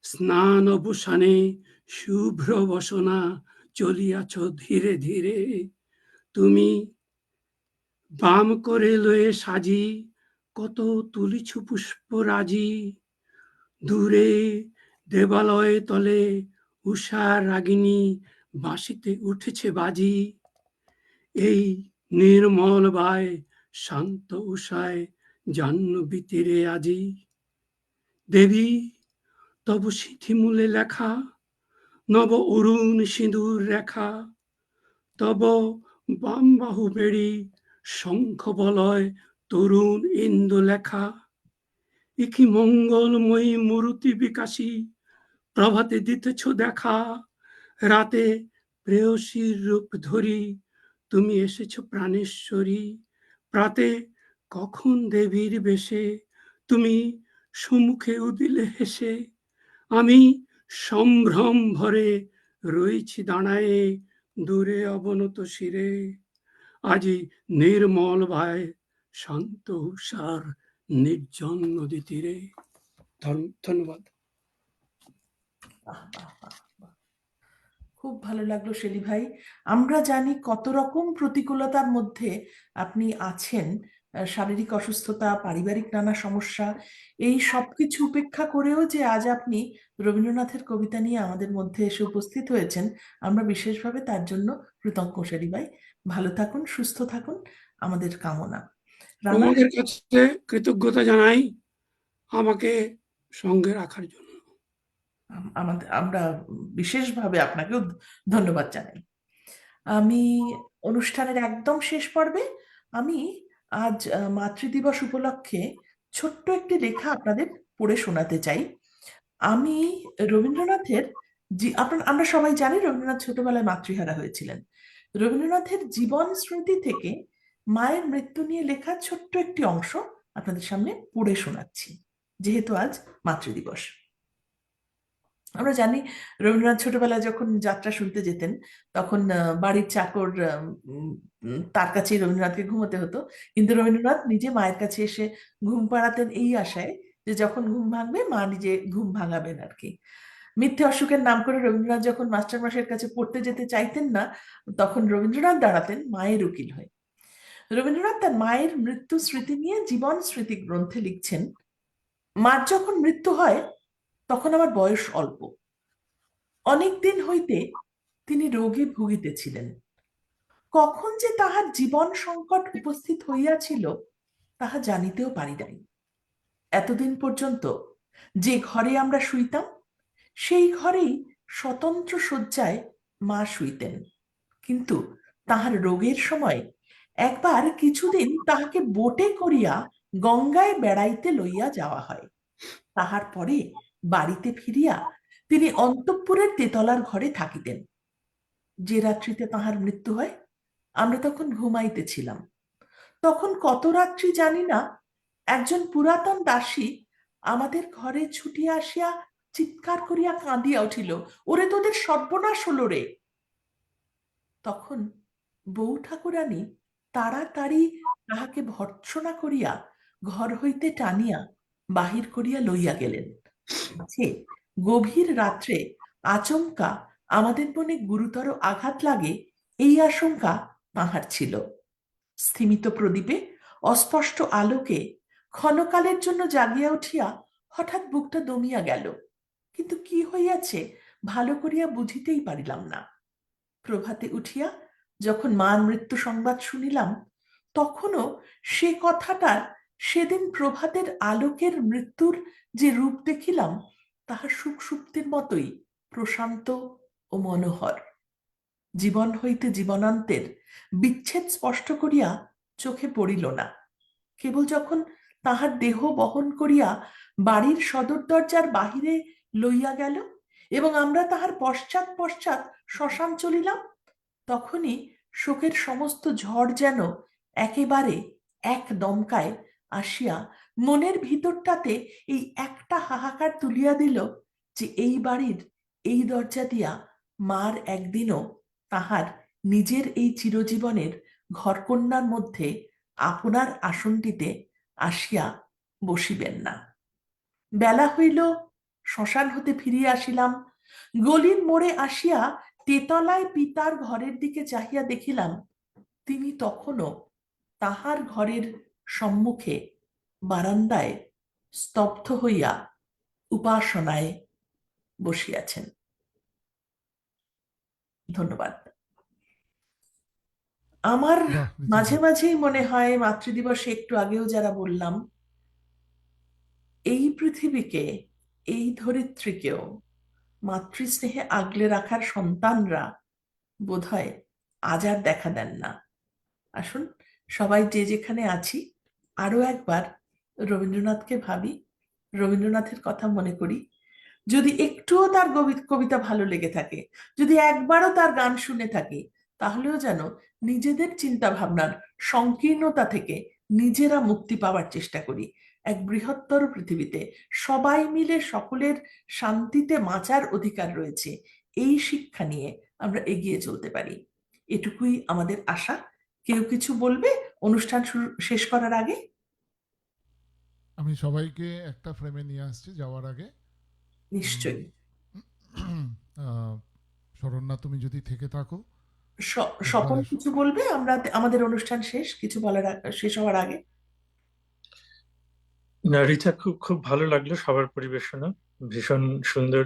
স্নান অবসানে শুভ্র বসনা চলিয়াছ ধীরে ধীরে। তুমি বাম করে লয়ে সাজি কত তুলিছু পুষ্প রাজি। দূরে দেবালয় তলে উষার রাগিনী বাঁশিতে উঠেছে বাজি। এই নির্মল বায় শান্ত উষায় জাহ্নবী তীরে আজি। দেবী তব সিঁথিমূলে লেখা নব অরুণ সিঁদুর রেখা। তব বাম বাহু বেড়ি শঙ্খ বলয় তরুণ ইন্দু লেখা। একি মঙ্গলময়ী মূর্তি বিকাশী প্রভাতে দিতেছ দেখা। রাতে প্রেয়সীর রূপ ধরি তুমি এসেছ প্রাণেশ্বরী। প্রাতে কখন দেবীর বেশে তুমি সম্মুখে উদিলে হেসে। আমি সম্ভ্রম ভরে রয়েছি দাঁড়ায়ে দূরে অবনত শিরে। আজি নির্মল ভাই শান্ত উষার নির্জন নদী তীরে। ধন্যবাদ। বাহ, বাহ, বাহ, বাহ। খুব ভালো লাগলো শেলি ভাই। আমরা জানি কত রকম প্রতিকূলতার মধ্যে আপনি আছেন, শারীরিক অসুস্থতা, পারিবারিক নানা সমস্যা, এই সব কিছু উপেক্ষা করেও যে আজ আপনি রবীন্দ্রনাথের কবিতা নিয়ে আমাদের মধ্যে এসে উপস্থিত হয়েছেন, আমরা বিশেষভাবে তার জন্য কৃতজ্ঞ শেলি ভাই। ভালো থাকুন, সুস্থ থাকুন, আমাদের কামনা। রানা, তোমাদের কাছে কৃতজ্ঞতা জানাই আমাকে সঙ্গে রাখার জন্য। আমরা বিশেষভাবে আপনাকেও ধন্যবাদ জানাই। আমি অনুষ্ঠানের একদম শেষ পর্বে আমি আজ মাতৃদিবস উপলক্ষে ছোট্ট একটি লেখা আপনাদের পড়ে শোনাতে চাই। আমি রবীন্দ্রনাথের আমরা সবাই জানি রবীন্দ্রনাথ ছোটবেলায় মাতৃহারা হয়েছিলেন। রবীন্দ্রনাথের জীবন স্মৃতি থেকে মায়ের মৃত্যু নিয়ে লেখা ছোট্ট একটি অংশ আপনাদের সামনে পড়ে শোনাচ্ছি, যেহেতু আজ মাতৃদিবস। আমরা জানি রবীন্দ্রনাথ ছোটবেলায় যখন যাত্রা শুনতে যেতেন তখন বাড়ির চাকর তার কাছেই রবীন্দ্রনাথকে ঘুমোতে হতো, কিন্তু রবীন্দ্রনাথ নিজে মায়ের কাছে এসে ঘুম পাড়াতেন এই আশায় যে যখন ঘুম ভাঙবে মা নিজে ঘুম ভাঙাবেন আর কি। মিথ্যে অসুখের নাম করে রবীন্দ্রনাথ যখন মাস্টারমশাইয়ের কাছে পড়তে যেতে চাইতেন না, তখন রবীন্দ্রনাথ দাঁড়াতেন মায়ের উকিল হয়ে। রবীন্দ্রনাথ তার মায়ের মৃত্যু স্মৃতি নিয়ে জীবন স্মৃতি গ্রন্থে লিখছেন, মার যখন মৃত্যু হয় তখন আমার বয়স অল্প, অনেক দিন হইতে তিনি রোগে ভুগিতেছিলেন। কখন যে তাহার জীবন সংকট উপস্থিত হইয়াছিল তাহা জানিতেও পারি নাই। এতদিন পর্যন্ত যে ঘরে আমরা শুইতাম সেই ঘরেই স্বতন্ত্র শয্যায় মা শুইতেন, কিন্তু তাহার রোগের সময় একবার কিছুদিন তাহাকে বোটে করিয়া গঙ্গায় বেড়াইতে লইয়া যাওয়া হয়। তাহার পরে বাড়িতে ফিরিয়া তিনি অন্তঃপুরের তেতলার ঘরে থাকিতেন। যে রাত্রিতে তাহার মৃত্যু হয় আমরা তখন ঘুমাইতেছিলাম। তখন কত রাত্রি জানি না, একজন পুরাতন দাসী আমাদের ঘরে ছুটিয়া আসিয়া চিৎকার করিয়া কাঁদিয়া উঠিল, ওরে তোদের সর্বনাশ হলো রে। তখন বউ ঠাকুরানী তাড়াতাড়ি তাহাকে ভর্ৎসনা করিয়া ঘর হইতে টানিয়া বাহির করিয়া লইয়া গেলেন। যে গভীর রাত্রে আচমকা আমাদের মনে গুরুতর আঘাত লাগে এই আশঙ্কা তাহার ছিল। স্থিমিত প্রদীপে অস্পষ্ট আলোকে ক্ষণকালের জন্য জাগিয়া উঠিয়া হঠাৎ বুকটা দমিয়া গেল, কিন্তু কি হইয়াছে ভালো করিয়া বুঝিতেই পারিলাম না। প্রভাতে উঠিয়া যখন মার মৃত্যু সংবাদ শুনিলাম, তখনও সে কথাটার সেদিন প্রভাতের আলোকের মৃত্যুর যে রূপ দেখিলাম তাহা সুখ সুপ্তির মতোই প্রশান্ত ও মনোহর। জীবন হইতে জীবনান্তের বিচ্ছেদ স্পষ্ট করিয়া চোখে পড়িল না। কেবল যখন তাহার দেহ বহন করিয়া বাড়ির সদর দরজার বাহিরে লইয়া গেল এবং আমরা তাহার পশ্চাৎ পশ্চাৎ শ্মশান চলিলাম, তখনই শোকের সমস্ত ঝড় যেন একেবারে এক দমকায় আসিয়া মনের ভিতরটাতে এই একটা হাহাকার তুলিয়া দিল যে এই বাড়ির এই দরজা দিয়া মার একদিনও তাহার নিজের এই চিরজীবনের ঘরকন্যার মধ্যে আপনার আসনটিতে আসিয়া বসিবেন না। বেলা হইল, শ্মশান হতে ফিরিয়া আসিলাম। গলির মোড়ে আসিয়া তেতলায় পিতার ঘরের দিকে চাহিয়া দেখিলাম তিনি তখনও তাহার ঘরের সম্মুখে বারান্দায় স্তব্ধ হইয়া উপাসনায় বসিয়াছেন। ধন্যবাদ। আমার বাহ, মাঝে ঋতুজা। মাঝেই মনে হয়, মাতৃদিবসে একটু আগেও যারা বললাম, এই পৃথিবীকে, এই ধরিত্রীকেও মাতৃস্নেহে আগলে রাখার সন্তানরা বোধহয় আজ আর দেখা দেন না। আসুন সবাই যে যেখানে আছি আরো একবার রবীন্দ্রনাথকে ভাবি, রবীন্দ্রনাথের কথা মনে করি। যদি একটুও তার কবিতা ভালো লেগে থাকে, যদি একবারও তার গান শুনে থাকি, তাহলেও যেন নিজেদের চিন্তা ভাবনার সংকীর্ণতা থেকে নিজেরা মুক্তি পাওয়ার চেষ্টা করি। এক বৃহত্তর পৃথিবীতে সবাই মিলে সকলের শান্তিতে বাঁচার অধিকার রয়েছে, এই শিক্ষা নিয়ে আমরা এগিয়ে চলতে পারি। এটুকুই আমাদের আশা। কেউ কিছু বলবে অনুষ্ঠান শেষ করার আগে? আমি সবাইকে একটা ফ্রেমে নিয়ে আসছি যাওয়ার আগে। নিশ্চয়ই। শরণ্যা, তুমি যদি থেকে থাকো স্বপন একবার এসো। কিছু বলবে? আমরা আমাদের অনুষ্ঠান কিছু বলার শেষ হওয়ার আগে। না, রিচা, খুব খুব ভালো লাগলো সবার পরিবেশনা, ভীষণ সুন্দর।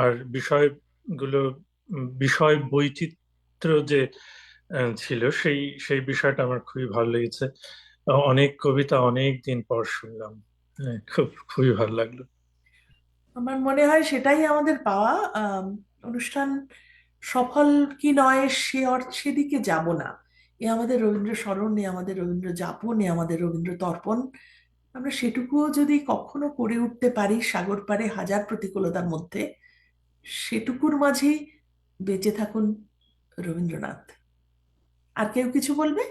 আর বিষয়গুলো, বিষয় বৈচিত্র্য যে ছিল, সেই বিষয়টা আমার খুবই ভালো লেগেছে। অনেক কবিতা অনেক দিন পর শুনলাম, খুবই ভালো লাগলো। আমার মনে হয় সেটাই আমাদের পাওয়া। অনুষ্ঠান সফল কি নয় সেদিকে যাব না। এ আমাদের রবীন্দ্র স্মরণ, এ আমাদের রবীন্দ্র যাপন, এ আমাদের রবীন্দ্র তর্পণ। আমরা সেটুকুও যদি কখনো করে উঠতে পারি সাগর পাড়ে হাজার প্রতিকূলতার মধ্যে, সেটুকুর মাঝেই বেঁচে থাকুন রবীন্দ্রনাথ। আর কেউ কিছু বলবে?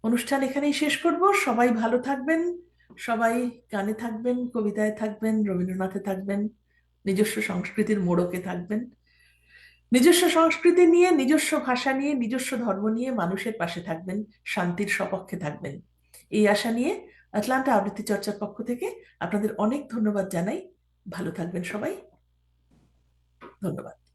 অনুষ্ঠান এখানেই শেষ করব। সবাই ভালো থাকবেন, সবাই গানে থাকবেন, কবিতায় থাকবেন, রবীন্দ্রনাথে থাকবেন, নিজস্ব সংস্কৃতির মোড়কে থাকবেন, নিজস্ব সংস্কৃতি নিয়ে, নিজস্ব ভাষা নিয়ে, নিজস্ব ধর্ম নিয়ে মানুষের পাশে থাকবেন, শান্তির সপক্ষে থাকবেন। এই আশা নিয়ে আটলান্টা আবৃত্তি চর্চার পক্ষ থেকে আপনাদের অনেক ধন্যবাদ জানাই। ভালো থাকবেন সবাই। ধন্যবাদ।